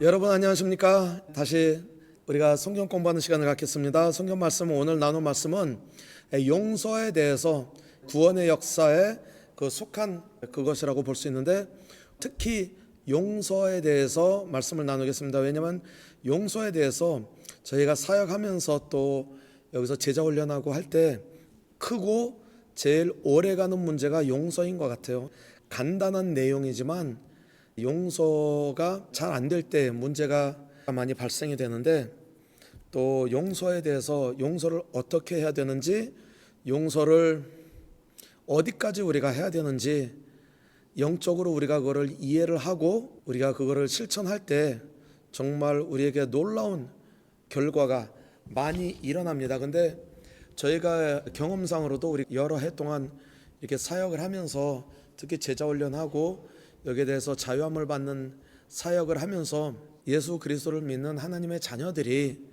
여러분 안녕하십니까? 다시 우리가 성경 공부하는 시간을 갖겠습니다. 성경 말씀 오늘 나눈 말씀은 용서에 대해서 구원의 역사에 속한 그것이라고 볼 수 있는데, 특히 용서에 대해서 말씀을 나누겠습니다. 왜냐하면 용서에 대해서 저희가 사역하면서 또 여기서 제자 훈련하고 할 때 크고 제일 오래가는 문제가 용서인 것 같아요. 간단한 내용이지만 용서가 잘 안 될 때 문제가 많이 발생이 되는데, 또 용서에 대해서 용서를 어떻게 해야 되는지, 용서를 어디까지 우리가 해야 되는지, 영적으로 우리가 그거를 이해를 하고 우리가 그거를 실천할 때 정말 우리에게 놀라운 결과가 많이 일어납니다. 근데 저희가 경험상으로도 우리 여러 해 동안 이렇게 사역을 하면서, 특히 제자 훈련하고 여기에 대해서 자유함을 받는 사역을 하면서 예수 그리스도를 믿는 하나님의 자녀들이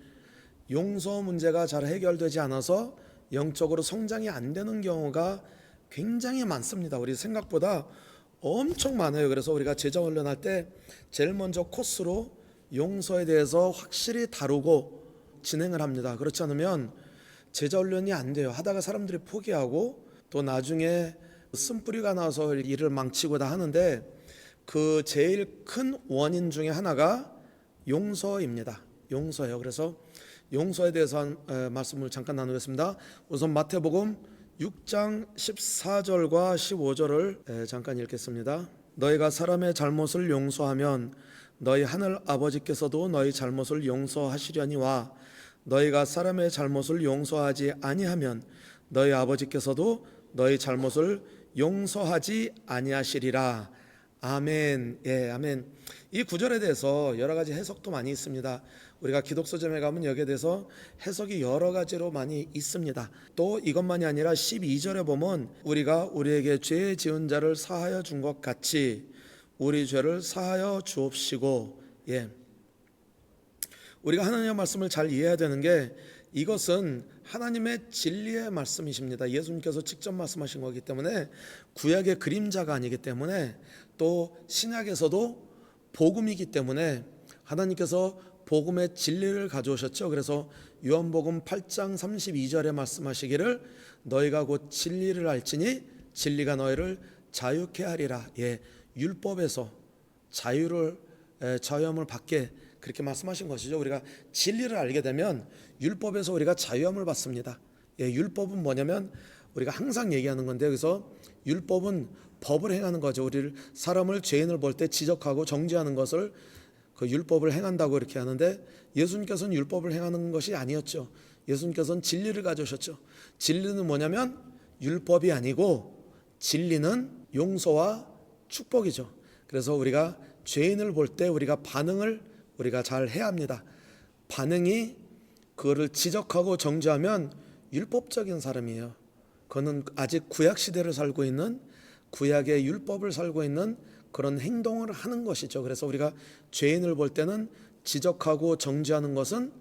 용서 문제가 잘 해결되지 않아서 영적으로 성장이 안 되는 경우가 굉장히 많습니다. 우리 생각보다 엄청 많아요. 그래서 우리가 제자 훈련할 때 제일 먼저 코스로 용서에 대해서 확실히 다루고 진행을 합니다. 그렇지 않으면 제자 훈련이 안 돼요. 하다가 사람들이 포기하고 또 나중에 쓴뿌리가 나서 일을 망치고 다 하는데, 그 제일 큰 원인 중에 하나가 용서입니다. 용서예요. 그래서 용서에 대해서 말씀을 잠깐 나누겠습니다. 우선 마태복음 6장 14절과 15절을 잠깐 읽겠습니다. 너희가 사람의 잘못을 용서하면 너희 하늘 아버지께서도 너희 잘못을 용서하시려니와 너희가 사람의 잘못을 용서하지 아니하면 너희 아버지께서도 너희 잘못을 용서하지 아니하시리라. 아멘. 예, 아멘. 이 구절에 대해서 여러 가지 해석도 많이 있습니다. 우리가 기독서점에 가면 여기에 대해서 해석이 여러 가지로 많이 있습니다. 또 이것만이 아니라 12절에 보면 우리가 우리에게 죄 지은 자를 사하여 준 것 같이 우리 죄를 사하여 주옵시고, 예, 우리가 하나님의 말씀을 잘 이해해야 되는 게, 이것은 하나님의 진리의 말씀이십니다. 예수님께서 직접 말씀하신 거기 때문에 구약의 그림자가 아니기 때문에, 또 신약에서도 복음이기 때문에 하나님께서 복음의 진리를 가져오셨죠. 그래서 요한복음 8장 32절에 말씀하시기를 너희가 곧 진리를 알지니 진리가 너희를 자유케 하리라. 예, 율법에서 자유함을 받게 그렇게 말씀하신 것이죠. 우리가 진리를 알게 되면 율법에서 우리가 자유함을 받습니다. 예, 율법은 뭐냐면 우리가 항상 얘기하는 건데, 그래서 율법은 법을 행하는 거죠. 우리를 사람을 죄인을 볼 때 지적하고 정죄하는 것을 그 율법을 행한다고 이렇게 하는데, 예수님께서는 율법을 행하는 것이 아니었죠. 예수님께서는 진리를 가져오셨죠. 진리는 뭐냐면 율법이 아니고 진리는 용서와 축복이죠. 그래서 우리가 죄인을 볼 때 우리가 반응을 우리가 잘 해야 합니다. 반응이 그거를 지적하고 정죄하면 율법적인 사람이에요. 그거는 아직 구약 시대를 살고 있는, 구약의 율법을 살고 있는 그런 행동을 하는 것이죠. 그래서 우리가 죄인을 볼 때는 지적하고 정죄하는 것은,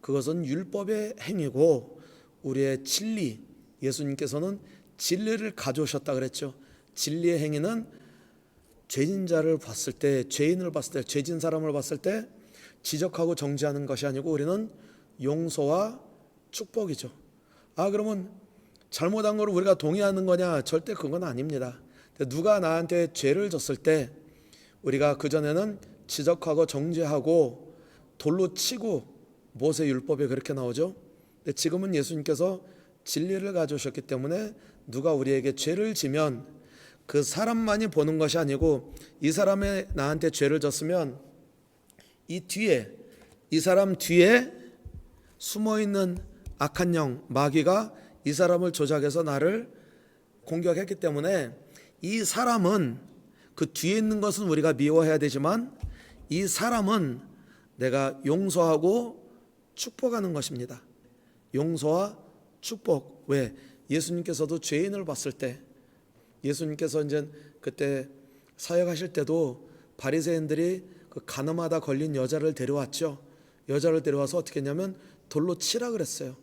그것은 율법의 행위고, 우리의 진리, 예수님께서는 진리를 가져오셨다 그랬죠. 진리의 행위는 죄인자를 봤을 때, 죄인을 봤을 때, 죄진 사람을 봤을 때 지적하고 정죄하는 것이 아니고 우리는 용서와 축복이죠. 그러면 잘못한 걸 우리가 동의하는 거냐? 절대 그건 아닙니다. 누가 나한테 죄를 졌을 때 우리가 그전에는 지적하고 정죄하고 돌로 치고, 모세 율법에 그렇게 나오죠. 근데 지금은 예수님께서 진리를 가져오셨기 때문에 누가 우리에게 죄를 지면 그 사람만이 보는 것이 아니고, 이 사람이 나한테 죄를 졌으면 이 사람 뒤에 숨어있는 악한 영, 마귀가 이 사람을 조작해서 나를 공격했기 때문에, 이 사람은, 그 뒤에 있는 것은 우리가 미워해야 되지만 이 사람은 내가 용서하고 축복하는 것입니다. 용서와 축복. 왜? 예수님께서도 죄인을 봤을 때, 예수님께서 이제 그때 사역하실 때도 바리새인들이 그 간음하다 걸린 여자를 데려왔죠. 여자를 데려와서 어떻게 했냐면 돌로 치라 그랬어요.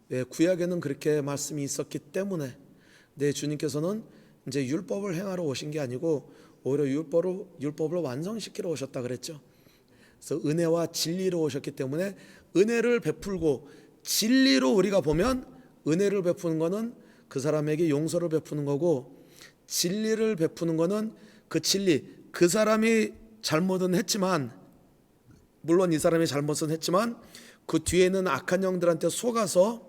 왜? 구약에는 그렇게 말씀이 있었기 때문에. 네, 주님께서는 이제 율법을 행하러 오신 게 아니고 오히려 율법을 완성시키러 오셨다 그랬죠. 그래서 은혜와 진리로 오셨기 때문에 은혜를 베풀고 진리로 우리가 보면 은혜를 베푸는 거는 그 사람에게 용서를 베푸는 거고 진리를 베푸는 거는 그 진리 그 사람이 잘못은 했지만 물론 이 사람이 잘못은 했지만 그 뒤에는 악한 영들한테 속아서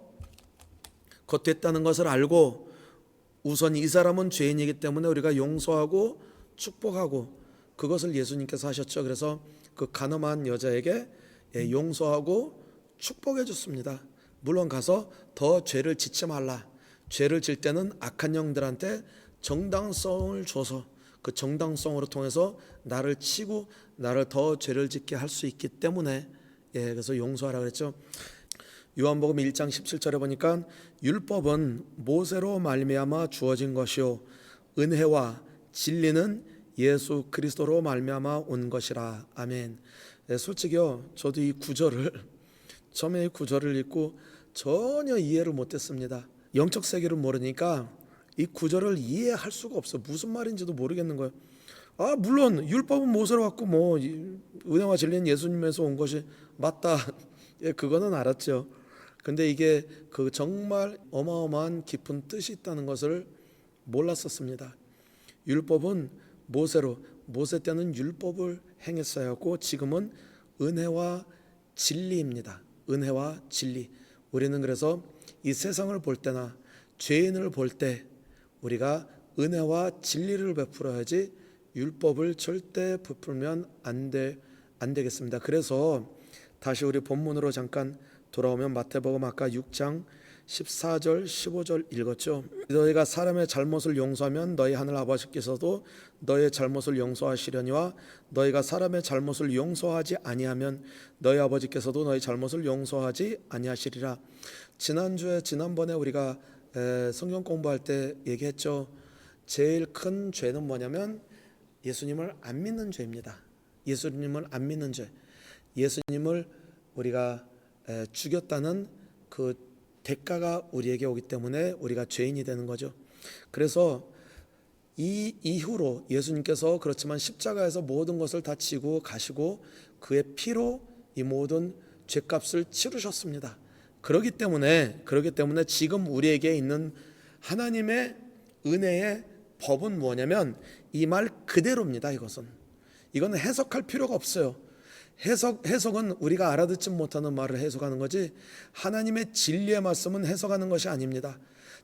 겉했다는 것을 알고 우선 이 사람은 죄인이기 때문에 우리가 용서하고 축복하고 그것을 예수님께서 하셨죠. 그래서 그 간음한 여자에게 용서하고 축복해 줬습니다. 물론 가서 더 죄를 짓지 말라. 죄를 질 때는 악한 영들한테 정당성을 줘서 그 정당성으로 통해서 나를 치고 나를 더 죄를 짓게 할 수 있기 때문에 그래서 용서하라 그랬죠. 요한복음 1장 17절에 보니까 율법은 모세로 말미암아 주어진 것이요 은혜와 진리는 예수 그리스도로 말미암아 온 것이라. 아멘. 솔직히요 저도 이 구절을 처음에 이 구절을 읽고 전혀 이해를 못했습니다. 영적 세계를 모르니까 이 구절을 이해할 수가 없어. 무슨 말인지도 모르겠는 거예요. 물론 율법은 모세로 왔고 뭐 은혜와 진리는 예수님에서 온 것이 맞다. 그거는 알았죠. 근데 이게 그 정말 어마어마한 깊은 뜻이 있다는 것을 몰랐었습니다. 율법은 모세 때는 율법을 행했어야 하고 지금은 은혜와 진리입니다. 은혜와 진리. 우리는 그래서 이 세상을 볼 때나 죄인을 볼 때 우리가 은혜와 진리를 베풀어야지 율법을 절대 베풀면 안 되겠습니다. 그래서 다시 우리 본문으로 잠깐 돌아오면 마태복음 아까 6장 14절 15절 읽었죠. 너희가 사람의 잘못을 용서하면 너희 하늘 아버지께서도 너희의 잘못을 용서하시려니와 너희가 사람의 잘못을 용서하지 아니하면 너희 아버지께서도 너희 잘못을 용서하지 아니하시리라. 지난번에 우리가 성경 공부할 때 얘기했죠. 제일 큰 죄는 뭐냐면 예수님을 안 믿는 죄입니다. 예수님을 안 믿는 죄. 예수님을 우리가 죽였다는 그 대가가 우리에게 오기 때문에 우리가 죄인이 되는 거죠. 그래서 이 이후로 예수님께서 그렇지만 십자가에서 모든 것을 다 지고 가시고 그의 피로 이 모든 죄값을 치르셨습니다. 그렇기 때문에 지금 우리에게 있는 하나님의 은혜의 법은 뭐냐면 이 말 그대로입니다. 이건 해석할 필요가 없어요. 해석은 우리가 알아듣지 못하는 말을 해석하는 거지 하나님의 진리의 말씀은 해석하는 것이 아닙니다.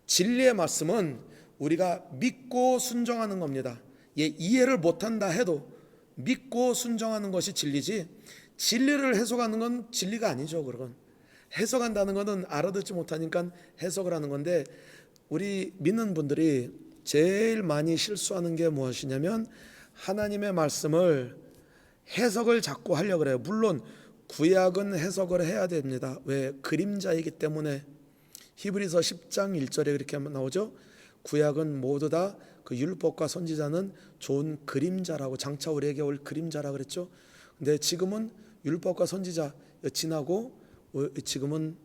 진리의 말씀은 우리가 믿고 순종하는 겁니다. 이해를 못한다 해도 믿고 순종하는 것이 진리지 진리를 해석하는 건 진리가 아니죠. 그건 해석한다는 것은 알아듣지 못하니까 해석을 하는 건데 우리 믿는 분들이 제일 많이 실수하는 게 무엇이냐면 하나님의 말씀을 해석을 자꾸 하려고 그래요. 물론 구약은 해석을 해야 됩니다. 왜? 그림자이기 때문에. 히브리서 10장 1절에 그렇게 나오죠. 구약은 모두 다 그 율법과 선지자는 좋은 그림자라고 장차 우리에게 올 그림자라 그랬죠. 근데 지금은 율법과 선지자 지나고 지금은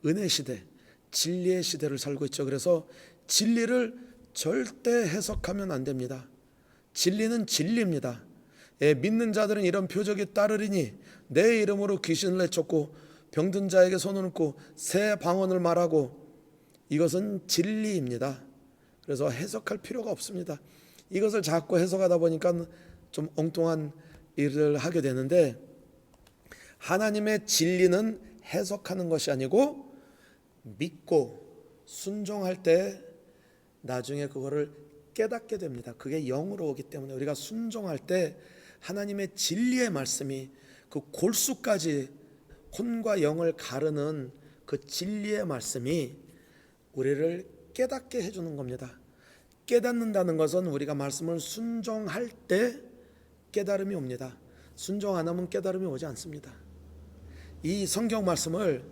은혜 시대, 진리의 시대를 살고 있죠. 그래서 진리를 절대 해석하면 안 됩니다. 진리는 진리입니다. 믿는 자들은 이런 표적이 따르리니 내 이름으로 귀신을 내쫓고 병든 자에게 손을 얹고 새 방언을 말하고 이것은 진리입니다. 그래서 해석할 필요가 없습니다. 이것을 자꾸 해석하다 보니까 좀 엉뚱한 일을 하게 되는데 하나님의 진리는 해석하는 것이 아니고 믿고 순종할 때 나중에 그거를 깨닫게 됩니다. 그게 영으로 오기 때문에 우리가 순종할 때 하나님의 진리의 말씀이 그 골수까지 혼과 영을 가르는 그 진리의 말씀이 우리를 깨닫게 해주는 겁니다. 깨닫는다는 것은 우리가 말씀을 순종할 때 깨달음이 옵니다. 순종 안 하면 깨달음이 오지 않습니다. 이 성경 말씀을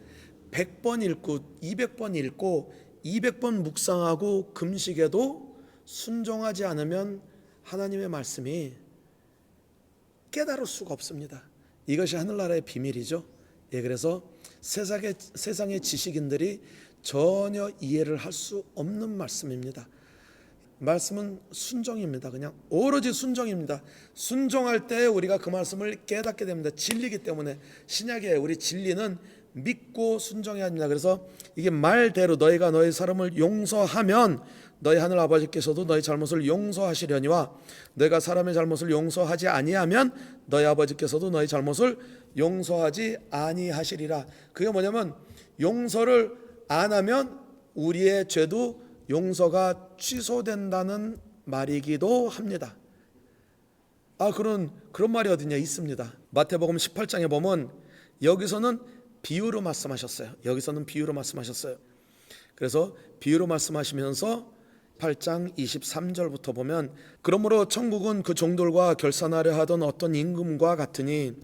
100번 읽고 200번 읽고 200번 묵상하고 금식해도 순종하지 않으면 하나님의 말씀이 깨달을 수가 없습니다. 이것이 하늘나라의 비밀이죠. 그래서 세상의 지식인들이 전혀 이해를 할 수 없는 말씀입니다. 말씀은 순종입니다. 그냥 오로지 순종입니다. 순종할 때 우리가 그 말씀을 깨닫게 됩니다. 진리이기 때문에 신약의 우리 진리는 믿고 순종해야 합니다. 그래서 이게 말대로 너희가 너희 사람을 용서하면 너희 하늘 아버지께서도 너희 잘못을 용서하시려니와 너희가 사람의 잘못을 용서하지 아니하면 너희 아버지께서도 너희 잘못을 용서하지 아니하시리라. 그게 뭐냐면 용서를 안 하면 우리의 죄도 용서가 취소된다는 말이기도 합니다. 그런 말이 어디냐 있습니다. 마태복음 18장에 보면 여기서는 비유로 말씀하셨어요. 그래서 비유로 말씀하시면서 8장 23절부터 보면 그러므로 천국은 그 종들과 결산하려 하던 어떤 임금과 같으니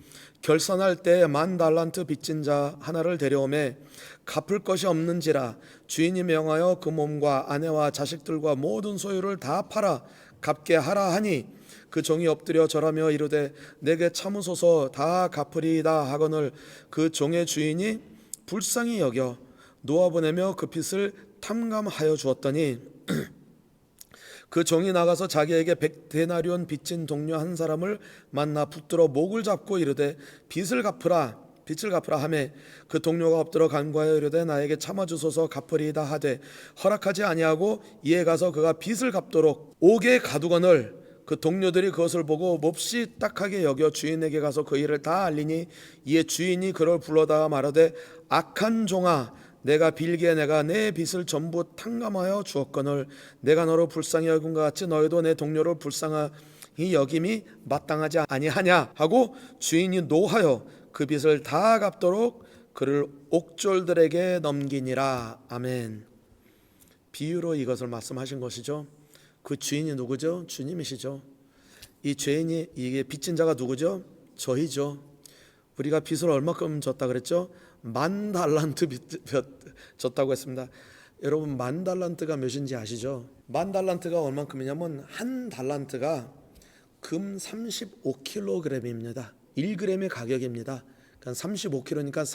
결산할 때 10,000달란트 빚진 자 하나를 데려오매 갚을 것이 없는지라 주인이 명하여 그 몸과 아내와 자식들과 모든 소유를 다 팔아 갚게 하라 하니 그 종이 엎드려 절하며 이르되 내게 참으소서 다 갚으리이다 하거늘 그 종의 주인이 불쌍히 여겨 놓아보내며 그 빚을 탕감하여 주었더니 그 종이 나가서 자기에게 100데나리온 빚진 동료 한 사람을 만나 붙들어 목을 잡고 이르되 빚을 갚으라 하매 그 동료가 엎드러 간구하여 이르되 나에게 참아주소서 갚으리이다 하되 허락하지 아니하고 이에 가서 그가 빚을 갚도록 옥에 가두거늘 그 동료들이 그것을 보고 몹시 딱하게 여겨 주인에게 가서 그 일을 다 알리니 이에 주인이 그를 불러다가 말하되 악한 종아 내가 빌기에 내가 내 빚을 전부 탕감하여 주었거늘 내가 너를 불쌍히 여김과 같이 너희도 내 동료를 불쌍히 여김이 마땅하지 아니하냐 하고 주인이 노하여 그 빚을 다 갚도록 그를 옥졸들에게 넘기니라. 아멘. 비유로 이것을 말씀하신 것이죠. 그 주인이 누구죠? 주님이시죠. 이 죄인이 이게 빚진 자가 누구죠? 저희죠. 우리가 빚을 얼마큼 졌다 그랬죠? 10,000달란트 졌다고 했습니다. 여러분 10,000달란트가 몇인지 아시죠? 10,000달란트가 얼만큼이냐면 한 달란트가 금 35kg입니다. 1g의 가격입니다. 그러니까 35kg니까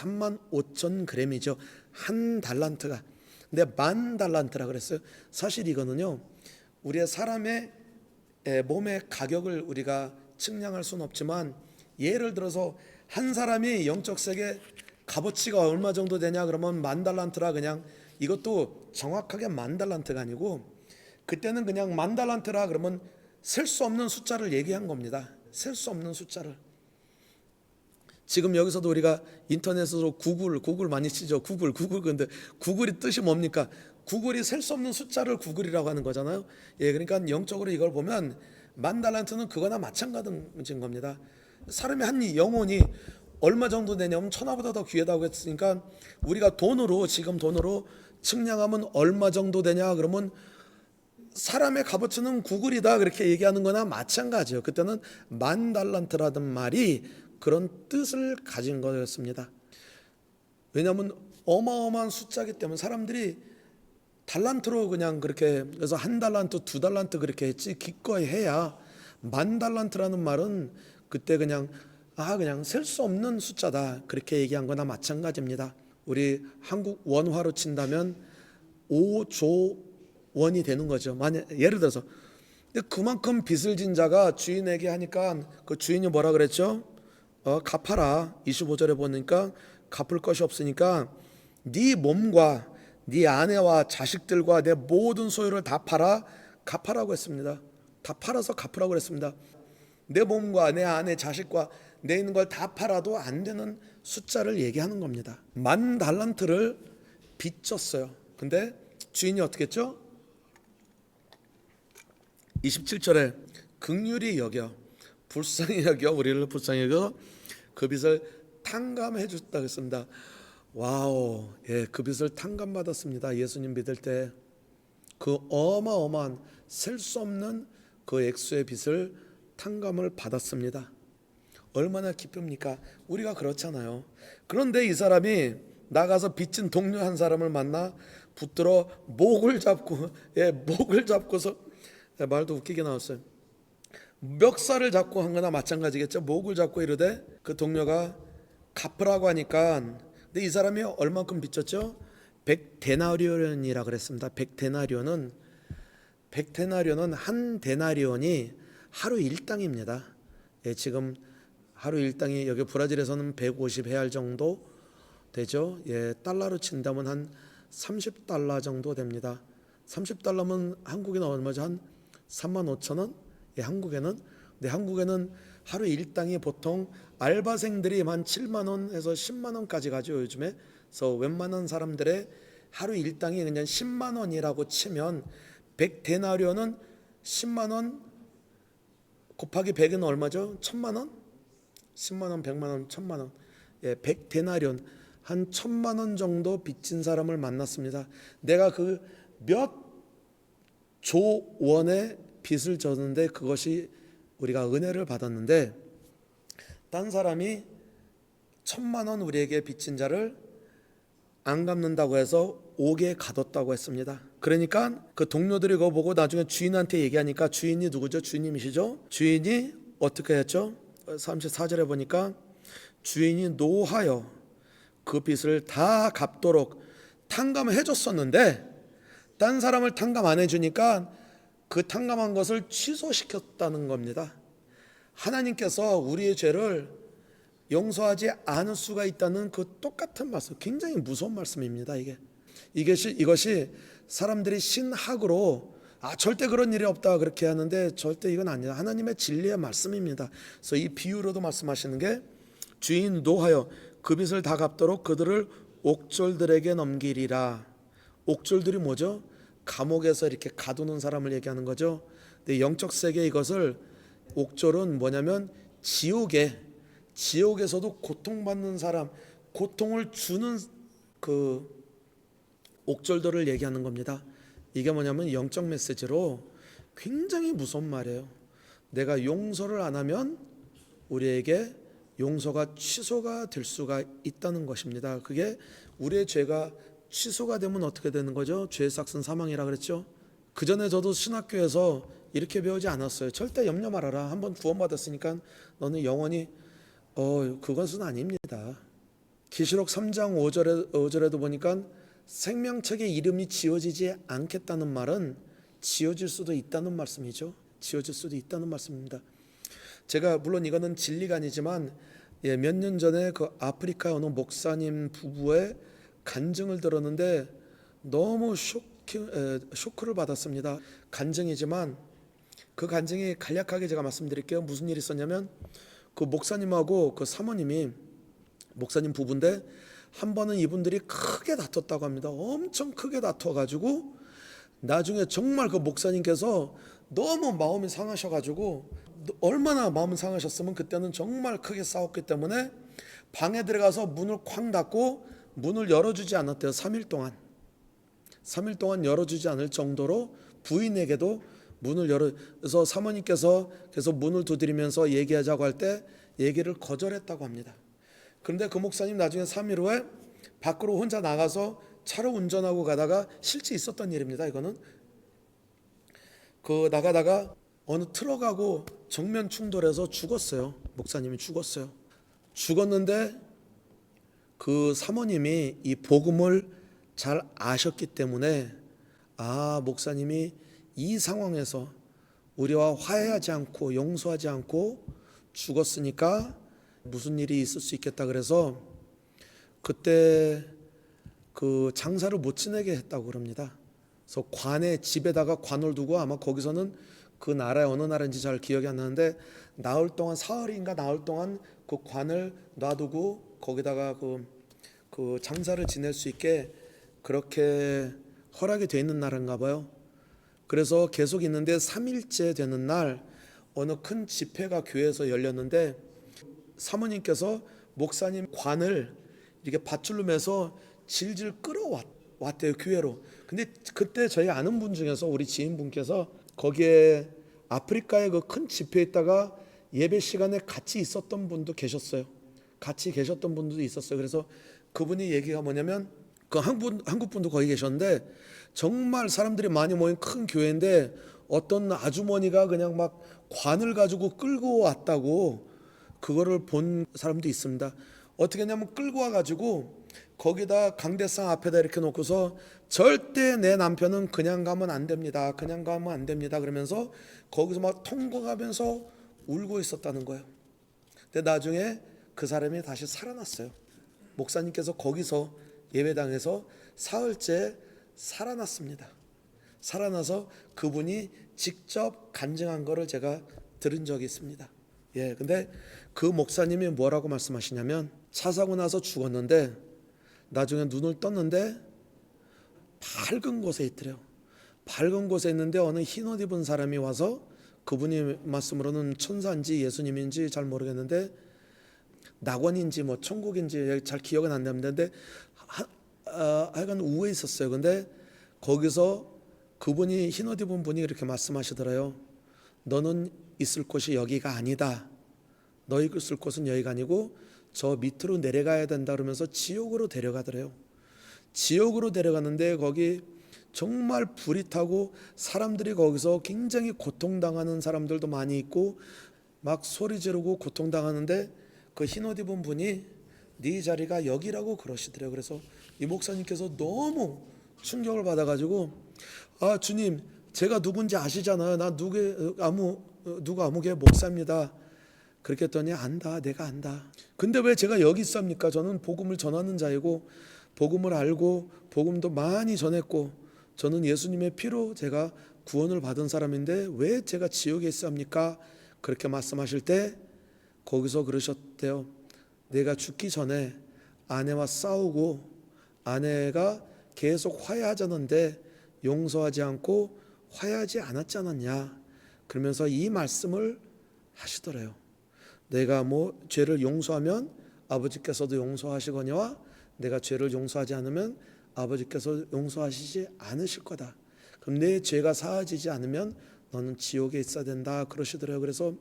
35,000g이죠. 한 달란트가. 근데 10,000달란트라 그랬어요. 사실 이거는요. 우리의 사람의 몸의 가격을 우리가 측량할 수는 없지만 예를 들어서 한 사람이 영적 세계 값어치가 얼마 정도 되냐 그러면 10,000달란트라 그냥 이것도 정확하게 10,000달란트가 아니고 그때는 그냥 10,000달란트라 그러면 셀 수 없는 숫자를 얘기한 겁니다. 셀 수 없는 숫자를. 지금 여기서도 우리가 인터넷으로 구글 많이 치죠. 구글 근데 구글이 뜻이 뭡니까? 구글이 셀 수 없는 숫자를 구글이라고 하는 거잖아요. 그러니까 영적으로 이걸 보면 10,000달란트는 그거나 마찬가지인 겁니다. 사람의 한 영혼이 얼마 정도 되냐면 천하보다 더 귀하다고 했으니까 우리가 지금 돈으로 측량하면 얼마 정도 되냐 그러면 사람의 값어치는 구글이다 그렇게 얘기하는 거나 마찬가지예요. 그때는 10,000달란트라는 말이 그런 뜻을 가진 거였습니다. 왜냐하면 어마어마한 숫자이기 때문에 사람들이 달란트로 그냥 그렇게 그래서 1달란트, 2달란트 그렇게 했지 기꺼이 해야 10,000달란트라는 말은 그때 그냥 셀 수 없는 숫자다 그렇게 얘기한 거나 마찬가지입니다. 우리 한국 원화로 친다면 5조 원이 되는 거죠. 예를 들어서 그만큼 빚을 진 자가 주인에게 하니까 그 주인이 뭐라 그랬죠? 갚아라. 25절에 보니까 갚을 것이 없으니까 네 몸과 네 아내와 자식들과 내 모든 소유를 다 팔아 갚아라고 했습니다. 다 팔아서 갚으라고 했습니다. 내 몸과 내 아내 자식과 내 있는 걸 다 팔아도 안 되는 숫자를 얘기하는 겁니다. 10,000달란트를 빚졌어요. 근데 주인이 어떻게 했죠? 27절에 긍휼히 여겨 불쌍히 여겨 우리를 불쌍히 여겨 그 빚을 탕감해 줬다고 했습니다. 와우, 그 빚을 탕감받았습니다. 예수님 믿을 때 그 어마어마한 셀 수 없는 그 액수의 빚을 탕감을 받았습니다. 얼마나 기쁩니까? 우리가 그렇잖아요. 그런데 이 사람이 나가서 빚진 동료 한 사람을 만나 붙들어 목을 잡고서 말도 웃기게 나왔어요. 멱살을 잡고 한 거나 마찬가지겠죠. 목을 잡고 이르되 그 동료가 갚으라고 하니까 근데 이 사람이 얼만큼 빚졌죠? 100데나리온이라 그랬습니다. 100데나리온은 100데나리온은 한 데나리온이 하루 일당입니다. 예, 지금 하루 일당이 여기 브라질에서는 150헤알 정도 되죠. 예, 달러로 친다면 한 30달러 정도 됩니다. 30달러면 한국에는 얼마죠? 한 35,000원? 예, 한국에는. 근데 한국에는 하루 일당이 보통 알바생들이 한 7만 원에서 10만 원까지 가죠, 요즘에. 그래서 웬만한 사람들의 하루 일당이 그냥 10만 원이라고 치면 100데나리온은 10만 원 곱하기 100은 얼마죠? 1000만 원? 10만 원, 100만 원, 1000만 원. 예, 100데나리온 한 1000만 원 정도 빚진 사람을 만났습니다. 내가 그 몇 조 원의 빚을 졌는데 그것이 우리가 은혜를 받았는데 딴 사람이 1000만 원 우리에게 빚진 자를 안 갚는다고 해서 옥에 가뒀다고 했습니다. 그러니까 그 동료들이 그거 보고 나중에 주인한테 얘기하니까 주인이 누구죠? 주님이시죠? 주인이 어떻게 했죠? 34절에 보니까 주인이 노하여 그 빚을 다 갚도록 탕감을 해줬었는데 딴 사람을 탕감 안 해주니까 그 탕감한 것을 취소시켰다는 겁니다. 하나님께서 우리의 죄를 용서하지 않을 수가 있다는 그 똑같은 말씀, 굉장히 무서운 말씀입니다. 이것이 사람들이 신학으로 절대 그런 일이 없다 그렇게 하는데 절대 이건 아니라 하나님의 진리의 말씀입니다. 그래서 이 비유로도 말씀하시는 게 주인 노하여 그 빚을 다 갚도록 그들을 옥졸들에게 넘기리라. 옥졸들이 뭐죠? 감옥에서 이렇게 가두는 사람을 얘기하는 거죠. 근데 영적 세계 이것을 옥졸은 뭐냐면 지옥에서도 고통받는 사람, 고통을 주는 그 옥졸들을 얘기하는 겁니다. 이게 뭐냐면 영적 메시지로 굉장히 무서운 말이에요. 내가 용서를 안 하면 우리에게 용서가 취소가 될 수가 있다는 것입니다. 그게 우리의 죄가 취소가 되면 어떻게 되는 거죠? 죄의 삭은 사망이라 그랬죠. 그 전에 저도 신학교에서 이렇게 배우지 않았어요. 절대 염려 말아라. 한번 구원받았으니까 너는 영원히 그것은 아닙니다. 계시록 3장 5절에도 보니까 생명책에 이름이 지워지지 않겠다는 말은 지워질 수도 있다는 말씀이죠. 지워질 수도 있다는 말씀입니다. 제가 물론 이거는 진리가 아니지만 몇 년 전에 그 아프리카 어느 목사님 부부의 간증을 들었는데 너무 쇼크를 받았습니다. 간증이지만 그 간증이 간략하게 제가 말씀드릴게요. 무슨 일이 있었냐면 그 목사님하고 그 사모님이 목사님 부부인데 한 번은 이분들이 크게 다퉜다고 합니다. 엄청 크게 다퉈가지고 나중에 정말 그 목사님께서 너무 마음이 상하셔가지고 얼마나 마음이 상하셨으면 그때는 정말 크게 싸웠기 때문에 방에 들어가서 문을 쾅 닫고 문을 열어주지 않았대요. 3일 동안 열어주지 않을 정도로 부인에게도 문을 열어서 사모님께서 계속 문을 두드리면서 얘기하자고 할 때 얘기를 거절했다고 합니다. 그런데 그 목사님 나중에 3일 후에 밖으로 혼자 나가서 차로 운전하고 가다가 실제 있었던 일입니다. 이거는 그 나가다가 어느 트럭하고 정면 충돌해서 죽었어요. 목사님이 죽었어요. 죽었는데 그 사모님이 이 복음을 잘 아셨기 때문에 목사님이 이 상황에서 우리와 화해하지 않고 용서하지 않고 죽었으니까 무슨 일이 있을 수 있겠다 그래서 그때 그 장사를 못 지내게 했다고 그럽니다. 그래서 관에 집에다가 관을 두고 아마 거기서는 그 나라의 어느 나라인지 잘 기억이 안 나는데 나흘 동안 사흘인가 나흘 동안 그 관을 놔두고 거기다가 그 장사를 지낼 수 있게 그렇게 허락이 돼 있는 나라인가 봐요. 그래서 계속 있는데 3일째 되는 날 어느 큰 집회가 교회에서 열렸는데 사모님께서 목사님 관을 이렇게 밧줄로 매서 질질 끌어왔대요, 교회로. 근데 그때 저희 아는 분 중에서 우리 지인분께서 거기에 아프리카의 그 큰 집회에 있다가 예배 시간에 같이 있었던 분도 계셨어요. 같이 계셨던 분도 있었어요. 그래서 그분이 얘기가 뭐냐면 그 한국 분도 거기 계셨는데 정말 사람들이 많이 모인 큰 교회인데 어떤 아주머니가 그냥 막 관을 가지고 끌고 왔다고 그거를 본 사람도 있습니다. 어떻게 했냐면 끌고 와가지고 거기다 강대상 앞에다 이렇게 놓고서 절대 내 남편은 그냥 가면 안 됩니다. 그냥 가면 안 됩니다. 그러면서 거기서 막 통곡하면서 울고 있었다는 거예요. 근데 나중에 그 사람이 다시 살아났어요. 목사님께서 거기서 예배당에서 사흘째 살아났습니다. 살아나서 그분이 직접 간증한 거를 제가 들은 적이 있습니다. 근데 그 목사님이 뭐라고 말씀하시냐면 차 사고 나서 죽었는데 나중에 눈을 떴는데 밝은 곳에 있더래요. 밝은 곳에 있는데 어느 흰옷 입은 사람이 와서 그분이 말씀으로는 천사인지 예수님인지 잘 모르겠는데 낙원인지 뭐 천국인지 잘 기억은 안 나는데 하여간 우에 있었어요. 근데 거기서 그분이 흰옷 입은 분이 이렇게 말씀하시더래요. 너는 있을 곳이 여기가 아니다. 너희 있을 곳은 여기가 아니고 저 밑으로 내려가야 된다 그러면서 지옥으로 데려가더래요. 지옥으로 데려가는데 거기 정말 불이 타고 사람들이 거기서 굉장히 고통당하는 사람들도 많이 있고 막 소리 지르고 고통당하는데 그 흰옷 입은 분이 네 자리가 여기라고 그러시더래요. 그래서 이 목사님께서 너무 충격을 받아가지고 아 주님 제가 누군지 아시잖아요. 나 누구 아무개 목사입니다. 그렇게 했더니 안다 내가 안다. 근데 왜 제가 여기 있습니까? 저는 복음을 전하는 자이고 복음을 알고 복음도 많이 전했고 저는 예수님의 피로 제가 구원을 받은 사람인데 왜 제가 지옥에 있습니까? 그렇게 말씀하실 때 거기서 그러셨대요. 내가 죽기 전에 아내와 싸우고 아내가 계속 화해하자는데 용서하지 않고 화해하지 않았지 않았냐. 그러면서 이 말씀을 하시더래요. 내가 뭐 죄를 용서하면 아버지께서도 용서하시거니와 내가 죄를 용서하지 않으면 아버지께서 용서하시지 않으실 거다. 그럼 내 죄가 사하지지 않으면 너는 지옥에 있어야 된다 그러시더래요. 그래서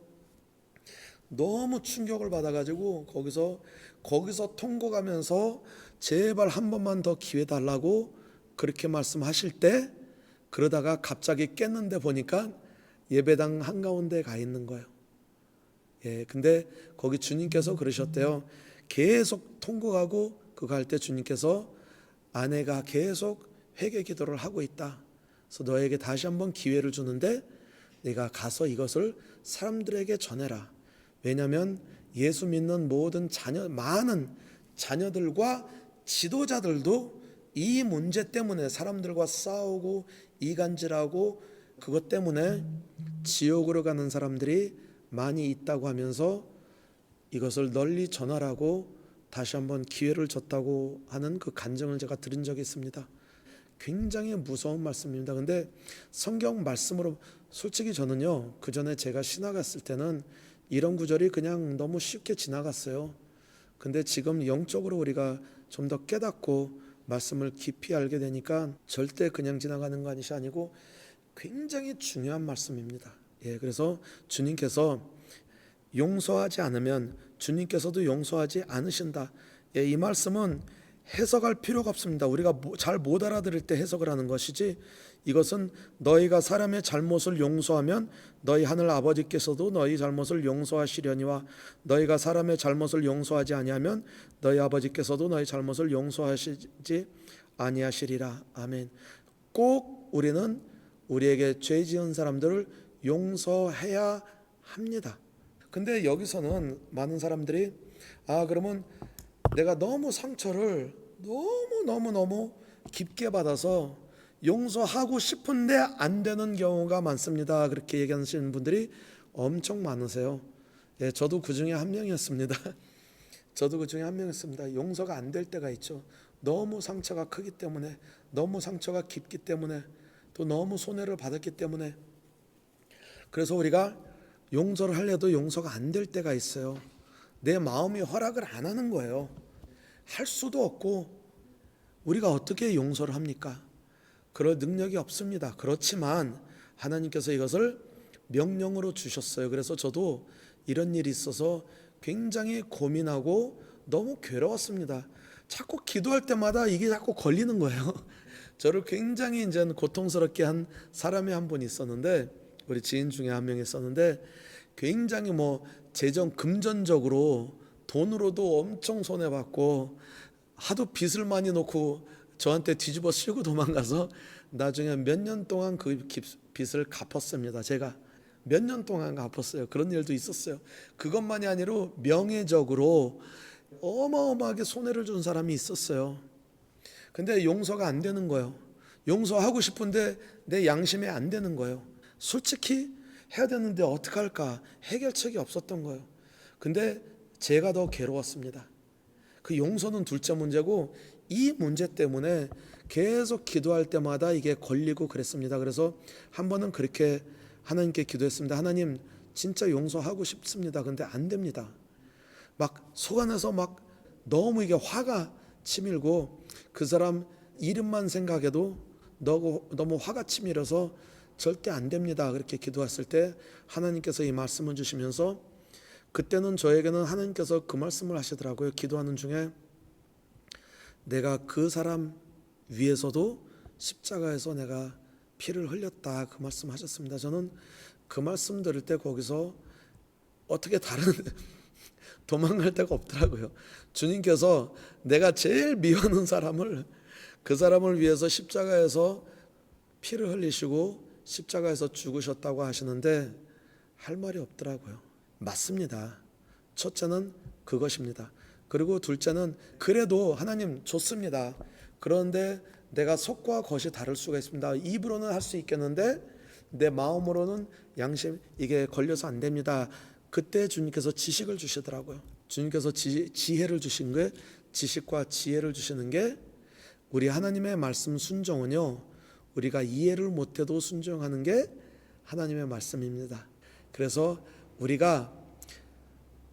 너무 충격을 받아가지고 거기서 통곡하면서 제발 한 번만 더 기회 달라고 그렇게 말씀하실 때 그러다가 갑자기 깼는데 보니까 예배당 한가운데 가 있는 거예요. 근데 거기 주님께서 그러셨대요. 계속 통곡하고 그거 할 때 주님께서 아내가 계속 회개 기도를 하고 있다. 그래서 너에게 다시 한번 기회를 주는데 네가 가서 이것을 사람들에게 전해라. 왜냐하면 예수 믿는 모든 많은 자녀들과 지도자들도 이 문제 때문에 사람들과 싸우고 이간질하고 그것 때문에 지옥으로 가는 사람들이 많이 있다고 하면서 이것을 널리 전하라고 다시 한번 기회를 줬다고 하는 그 간증을 제가 들은 적이 있습니다. 굉장히 무서운 말씀입니다. 근데 성경 말씀으로 솔직히 저는요 그 전에 제가 신학 갔을 때는 이런 구절이 그냥 너무 쉽게 지나갔어요. 근데 지금 영적으로 우리가 좀 더 깨닫고 말씀을 깊이 알게 되니까 절대 그냥 지나가는 것이 아니고 굉장히 중요한 말씀입니다. 그래서 주님께서 용서하지 않으면 주님께서도 용서하지 않으신다. 이 말씀은 해석할 필요가 없습니다. 우리가 잘 못 알아들을 때 해석을 하는 것이지 이것은 너희가 사람의 잘못을 용서하면 너희 하늘 아버지께서도 너희 잘못을 용서하시려니와 너희가 사람의 잘못을 용서하지 아니하면 너희 아버지께서도 너희 잘못을 용서하시지 아니하시리라. 아멘. 꼭 우리는 우리에게 죄 지은 사람들을 용서해야 합니다. 근데 여기서는 많은 사람들이 그러면 내가 너무 상처를 너무 깊게 받아서 용서하고 싶은데 안 되는 경우가 많습니다. 그렇게 얘기하시는 분들이 엄청 많으세요. 저도 그 중에 한 명이었습니다. 용서가 안 될 때가 있죠. 너무 상처가 크기 때문에, 너무 상처가 깊기 때문에, 또 너무 손해를 받았기 때문에. 그래서 우리가 용서를 하려도 용서가 안 될 때가 있어요. 내 마음이 허락을 안 하는 거예요. 할 수도 없고 우리가 어떻게 용서를 합니까? 그럴 능력이 없습니다. 그렇지만 하나님께서 이것을 명령으로 주셨어요. 그래서 저도 이런 일이 있어서 굉장히 고민하고 너무 괴로웠습니다. 자꾸 기도할 때마다 이게 자꾸 걸리는 거예요. 저를 굉장히 이제 고통스럽게 한 사람이 한 분 있었는데, 우리 지인 중에 한 명 있었는데 굉장히 금전적으로 돈으로도 엄청 손해받고 하도 빚을 많이 놓고 저한테 뒤집어 쓰고 도망가서 나중에 몇 년 동안 그 빚을 갚았습니다. 제가 몇 년 동안 갚았어요. 그런 일도 있었어요. 그것만이 아니라 명예적으로 어마어마하게 손해를 준 사람이 있었어요. 근데 용서가 안 되는 거예요. 용서하고 싶은데 내 양심에 안 되는 거예요. 솔직히 해야 되는데 어떡할까 해결책이 없었던 거예요. 근데 제가 더 괴로웠습니다. 그 용서는 둘째 문제고 이 문제 때문에 계속 기도할 때마다 이게 걸리고 그랬습니다. 그래서 한 번은 그렇게 하나님께 기도했습니다. 하나님 진짜 용서하고 싶습니다. 근데 안 됩니다. 막 속 안에서 막 너무 이게 화가 치밀고 그 사람 이름만 생각해도 너무 화가 치밀어서 절대 안 됩니다. 그렇게 기도했을 때 하나님께서 이 말씀을 주시면서 그때는 저에게는 하나님께서 그 말씀을 하시더라고요. 기도하는 중에 내가 그 사람 위해서도 십자가에서 내가 피를 흘렸다 그 말씀 하셨습니다. 저는 그 말씀 들을 때 거기서 어떻게 다른 도망갈 데가 없더라고요. 주님께서 내가 제일 미워하는 사람을 그 사람을 위해서 십자가에서 피를 흘리시고 십자가에서 죽으셨다고 하시는데 할 말이 없더라고요. 맞습니다. 첫째는 그것입니다. 그리고 둘째는 그래도 하나님 좋습니다. 그런데 내가 속과 겉이 다를 수가 있습니다. 입으로는 할 수 있겠는데 내 마음으로는 양심 이게 걸려서 안 됩니다. 그때 주님께서 지식을 주시더라고요. 주님께서 지혜를 주신 게 지식과 지혜를 주시는 게 우리 하나님의 말씀 순종은요. 우리가 이해를 못해도 순종하는 게 하나님의 말씀입니다. 그래서 우리가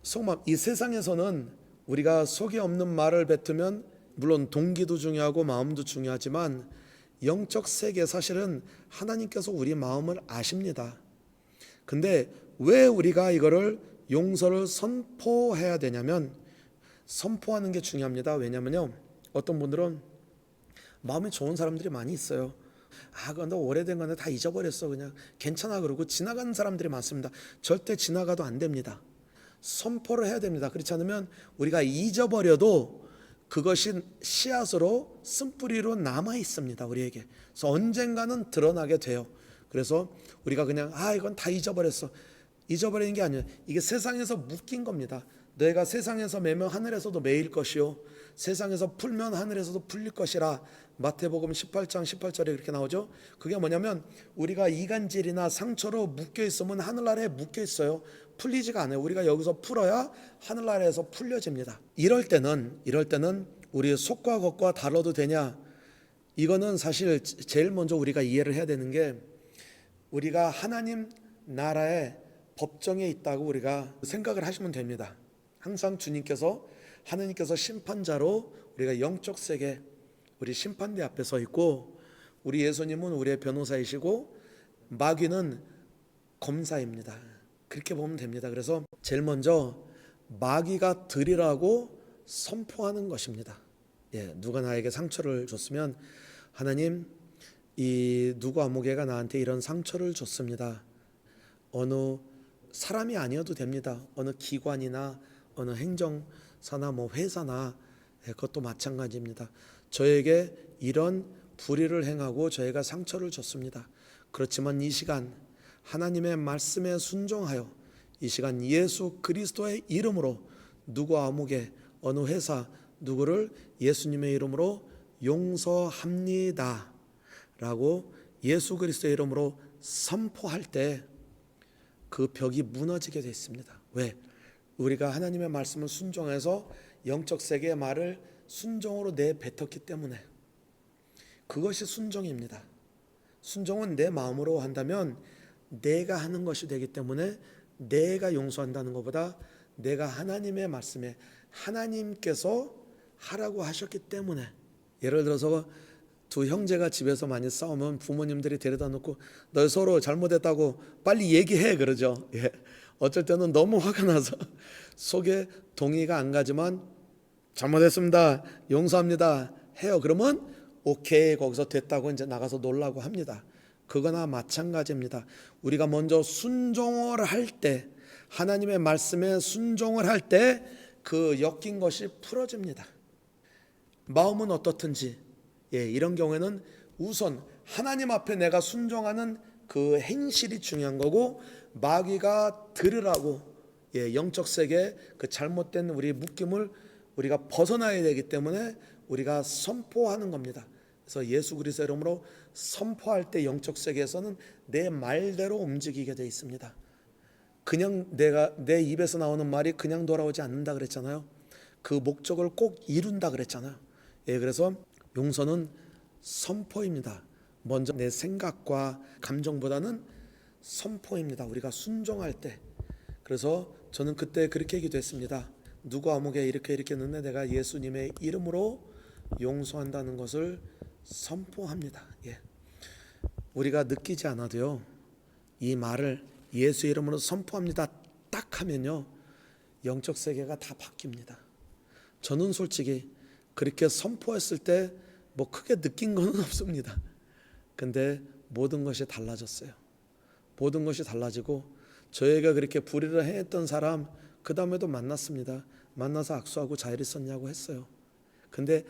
속마음 이 세상에서는 우리가 속이 없는 말을 뱉으면 물론 동기도 중요하고 마음도 중요하지만 영적 세계 사실은 하나님께서 우리 마음을 아십니다. 근데 왜 우리가 이거를 용서를 선포해야 되냐면 선포하는 게 중요합니다. 왜냐면요. 어떤 분들은 마음이 좋은 사람들이 많이 있어요. 그건 너 오래된 건데 다 잊어버렸어. 그냥 괜찮아 그러고 지나가는 사람들이 많습니다. 절대 지나가도 안 됩니다. 선포를 해야 됩니다. 그렇지 않으면 우리가 잊어버려도 그것이 씨앗으로 쓴뿌리로 남아 있습니다. 우리에게. 그래서 언젠가는 드러나게 돼요. 그래서 우리가 그냥 이건 다 잊어버렸어. 잊어버리는 게 아니에요. 이게 세상에서 묶인 겁니다. 내가 세상에서 매면 하늘에서도 매일 것이요 세상에서 풀면 하늘에서도 풀릴 것이라 마태복음 18장 18절에 그렇게 나오죠. 그게 뭐냐면 우리가 이간질이나 상처로 묶여 있으면 하늘나라에 묶여 있어요. 풀리지가 않아요. 우리가 여기서 풀어야 하늘나라에서 풀려집니다. 이럴 때는 우리 속과 겉과 다뤄도 되냐? 이거는 사실 제일 먼저 우리가 이해를 해야 되는 게 우리가 하나님 나라의 법정에 있다고 우리가 생각을 하시면 됩니다. 항상 하나님께서 심판자로 우리가 영적 세계 우리 심판대 앞에 서 있고 우리 예수님은 우리의 변호사이시고 마귀는 검사입니다. 그렇게 보면 됩니다. 그래서 제일 먼저 마귀가 들이라고 선포하는 것입니다. 누가 나에게 상처를 줬으면 하나님 이 누구 아무개가 나한테 이런 상처를 줬습니다. 어느 사람이 아니어도 됩니다. 어느 기관이나 어느 행정사나 회사나 그것도 마찬가지입니다. 저에게 이런 불의를 행하고 저희가 상처를 줬습니다. 그렇지만 이 시간 하나님의 말씀에 순종하여 이 시간 예수 그리스도의 이름으로 누구 아무개 어느 회사 누구를 예수님의 이름으로 용서합니다 라고 예수 그리스도의 이름으로 선포할 때 그 벽이 무너지게 되어 있습니다. 왜? 우리가 하나님의 말씀을 순종해서 영적 세계의 말을 순종으로 내뱉었기 때문에 그것이 순종입니다. 순종은 내 마음으로 한다면 내가 하는 것이 되기 때문에 내가 용서한다는 것보다 내가 하나님의 말씀에 하나님께서 하라고 하셨기 때문에 예를 들어서 두 형제가 집에서 많이 싸우면 부모님들이 데려다 놓고 너 서로 잘못했다고 빨리 얘기해 그러죠. 어쩔 때는 너무 화가 나서 속에 동의가 안 가지만 잘못했습니다. 용서합니다. 해요. 그러면 오케이 거기서 됐다고 이제 나가서 놀라고 합니다. 그거나 마찬가지입니다. 우리가 먼저 순종을 할 때 하나님의 말씀에 순종을 할 때 그 엮인 것이 풀어집니다. 마음은 어떻든지, 이런 경우에는 우선 하나님 앞에 내가 순종하는 그 행실이 중요한 거고, 마귀가 들으라고 영적 세계 그 잘못된 우리 묶임을 우리가 벗어나야 되기 때문에 우리가 선포하는 겁니다. 그래서 예수 그리스도의 이름으로 선포할 때 영적 세계에서는 내 말대로 움직이게 돼 있습니다. 그냥 내 입에서 나오는 말이 그냥 돌아오지 않는다 그랬잖아요. 그 목적을 꼭 이룬다 그랬잖아요. 그래서 용서는 선포입니다. 먼저 내 생각과 감정보다는 선포입니다. 우리가 순종할 때. 그래서 저는 그때 그렇게 기도했습니다. 누구 아무개 이렇게 했는데 내가 예수님의 이름으로 용서한다는 것을 선포합니다. 우리가 느끼지 않아도요, 이 말을 예수 이름으로 선포합니다 딱 하면요, 영적 세계가 다 바뀝니다. 저는 솔직히 그렇게 선포했을 때 뭐 크게 느낀 건 없습니다. 근데 모든 것이 달라졌어요. 모든 것이 달라지고, 저희가 그렇게 불의를 행했던 사람 그 다음에도 만났습니다. 만나서 악수하고 잘 있었냐고 했어요. 근데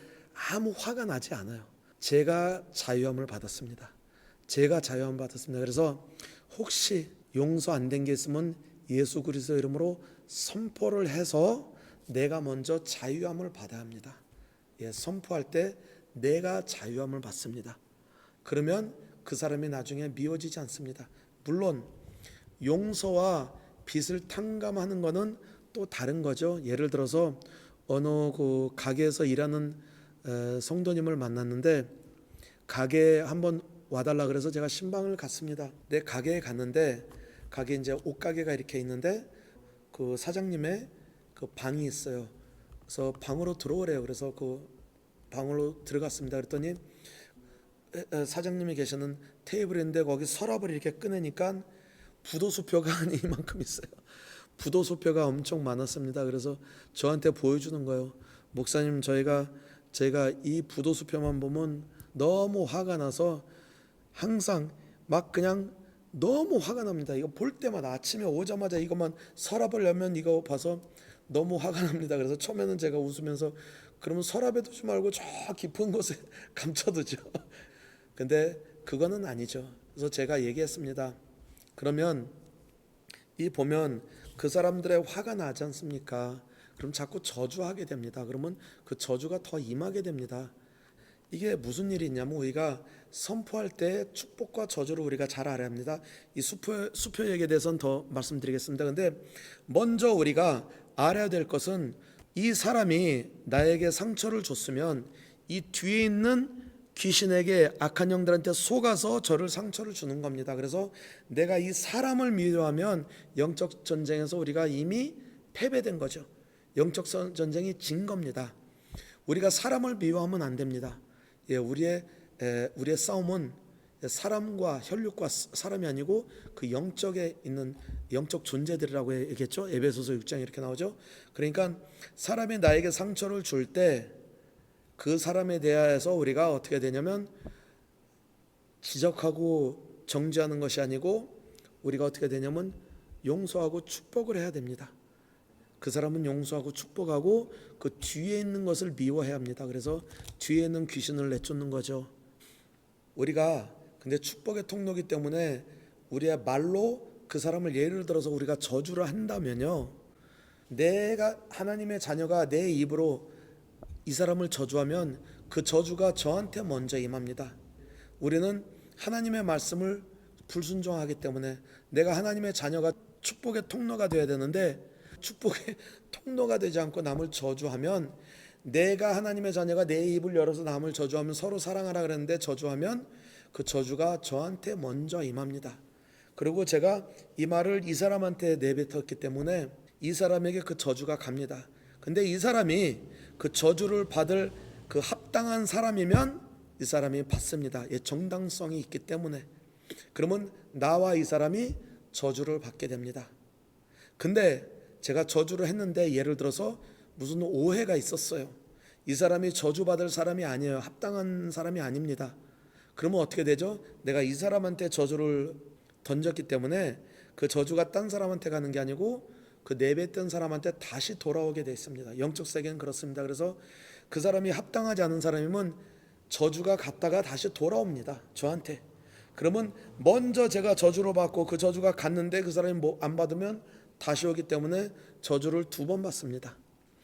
아무 화가 나지 않아요. 제가 자유함을 받았습니다. 그래서 혹시 용서 안 된 게 있으면 예수 그리스도 이름으로 선포를 해서 내가 먼저 자유함을 받아야 합니다. 선포할 때 내가 자유함을 받습니다. 그러면 그 사람이 나중에 미워지지 않습니다. 물론 용서와 빚을 탕감하는 것은 또 다른 거죠. 예를 들어서 어느 그 가게에서 일하는 성도님을 만났는데, 가게에 한번 와달라 그래서 제가 신방을 갔습니다. 내 가게에 갔는데, 가게 이제 옷가게가 이렇게 있는데 그 사장님의 그 방이 있어요. 그래서 방으로 들어오래요. 그래서 그 방으로 들어갔습니다. 그랬더니 사장님이 계시는 테이블인데 거기 서랍을 이렇게 꺼내니까 부도수표가 한 이만큼 있어요. 부도수표가 엄청 많았습니다. 그래서 저한테 보여주는 거예요. 목사님, 제가 이 부도수표만 보면 너무 화가 나서 항상 막 그냥 너무 화가 납니다. 이거 볼 때마다 아침에 오자마자 이것만 서랍을 열면 이거 봐서 너무 화가 납니다. 그래서 처음에는 제가 웃으면서 그러면 서랍에 두지 말고 저 깊은 곳에 감춰두죠. 근데 그거는 아니죠. 그래서 제가 얘기했습니다. 그러면 이 보면 그 사람들의 화가 나지 않습니까? 그럼 자꾸 저주하게 됩니다. 그러면 그 저주가 더 임하게 됩니다. 이게 무슨 일이 있냐면, 우리가 선포할 때 축복과 저주를 우리가 잘 알아야 합니다. 이 수표 얘기에 대해서는 더 말씀드리겠습니다. 근데 먼저 우리가 알아야 될 것은, 이 사람이 나에게 상처를 줬으면 이 뒤에 있는 귀신에게, 악한 영들한테 속아서 저를 상처를 주는 겁니다. 그래서 내가 이 사람을 미워하면 영적 전쟁에서 우리가 이미 패배된 거죠. 영적 전쟁이 진 겁니다. 우리가 사람을 미워하면 안 됩니다. 우리의 싸움은 사람과 혈육과 사람이 아니고 그 영적에 있는 영적 존재들이라고 얘기했죠. 에베소서 6장 이렇게 나오죠. 그러니까 사람이 나에게 상처를 줄 때 그 사람에 대해서 우리가 어떻게 되냐면, 지적하고 정죄하는 것이 아니고 우리가 어떻게 되냐면 용서하고 축복을 해야 됩니다. 그 사람은 용서하고 축복하고 그 뒤에 있는 것을 미워해야 합니다. 그래서 뒤에 있는 귀신을 내쫓는 거죠. 우리가 근데 축복의 통로이기 때문에 우리의 말로 그 사람을 예를 들어서 우리가 저주를 한다면요, 내가 하나님의 자녀가 내 입으로 이 사람을 저주하면 그 저주가 저한테 먼저 임합니다. 우리는 하나님의 말씀을 불순종하기 때문에, 내가 하나님의 자녀가 축복의 통로가 되어야 되는데 축복의 통로가 되지 않고 남을 저주하면, 내가 하나님의 자녀가 내 입을 열어서 남을 저주하면, 서로 사랑하라 그랬는데 저주하면 그 저주가 저한테 먼저 임합니다. 그리고 제가 이 말을 이 사람한테 내뱉었기 때문에 이 사람에게 그 저주가 갑니다. 근데 이 사람이 그 저주를 받을 그 합당한 사람이면 이 사람이 받습니다. 정당성이 있기 때문에. 그러면 나와 이 사람이 저주를 받게 됩니다. 근데 제가 저주를 했는데 예를 들어서 무슨 오해가 있었어요. 이 사람이 저주받을 사람이 아니에요. 합당한 사람이 아닙니다. 그러면 어떻게 되죠? 내가 이 사람한테 저주를 던졌기 때문에 그 저주가 딴 사람한테 가는 게 아니고 그 내뱉던 사람한테 다시 돌아오게 돼 있습니다. 영적 세계는 그렇습니다. 그래서 그 사람이 합당하지 않은 사람이면 저주가 갔다가 다시 돌아옵니다, 저한테. 그러면 먼저 제가 저주로 받고 그 저주가 갔는데 그 사람이 뭐 안 받으면 다시 오기 때문에 저주를 2번 받습니다.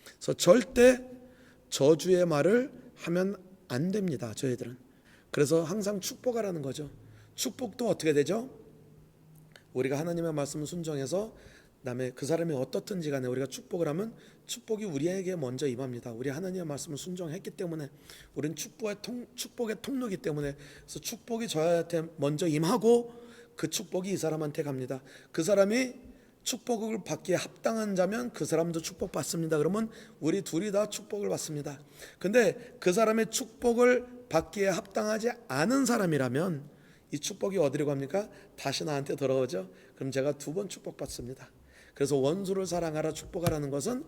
그래서 절대 저주의 말을 하면 안 됩니다, 저희들은. 그래서 항상 축복하라는 거죠. 축복도 어떻게 되죠? 우리가 하나님의 말씀을 순종해서 그다음에 그 사람이 어떻든지 간에 우리가 축복을 하면 축복이 우리에게 먼저 임합니다. 우리 하나님의 말씀을 순종했기 때문에 우리는 축복의 통로이기 때문에, 그래서 축복이 저한테 먼저 임하고 그 축복이 이 사람한테 갑니다. 그 사람이 축복을 받기에 합당한 자면 그 사람도 축복받습니다. 그러면 우리 둘이 다 축복을 받습니다. 근데 그 사람의 축복을 받기에 합당하지 않은 사람이라면 이 축복이 어디로 갑니까? 다시 나한테 돌아오죠. 그럼 제가 2번 축복받습니다. 그래서 원수를 사랑하라 축복하라는 것은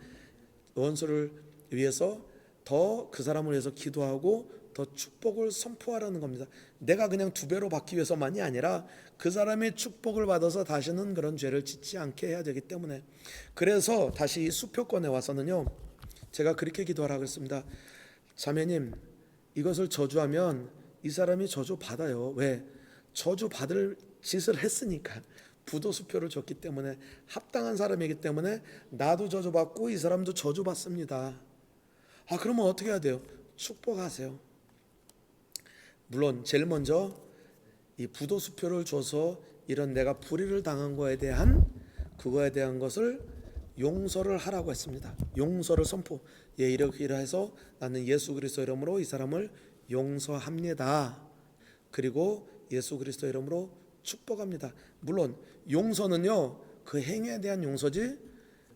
원수를 위해서 더 그 사람을 위해서 기도하고 더 축복을 선포하라는 겁니다. 내가 그냥 2배로 받기 위해서만이 아니라 그 사람의 축복을 받아서 다시는 그런 죄를 짓지 않게 해야 되기 때문에, 그래서 다시 이 수표권에 와서는요, 제가 그렇게 기도하라고 했습니다. 자매님, 이것을 저주하면 이 사람이 저주 받아요. 왜? 저주 받을 짓을 했으니까. 부도수표를 줬기 때문에, 합당한 사람이기 때문에 나도 저주받고 이 사람도 저주받습니다. 그러면 어떻게 해야 돼요? 축복하세요. 물론 제일 먼저 이 부도수표를 줘서 이런 내가 불의를 당한 거에 대한 그거에 대한 것을 용서를 하라고 했습니다. 용서를 선포. 이렇게 해서 나는 예수 그리스도 이름으로 이 사람을 용서합니다. 그리고 예수 그리스도 이름으로 축복합니다. 물론 용서는요, 그 행위에 대한 용서지.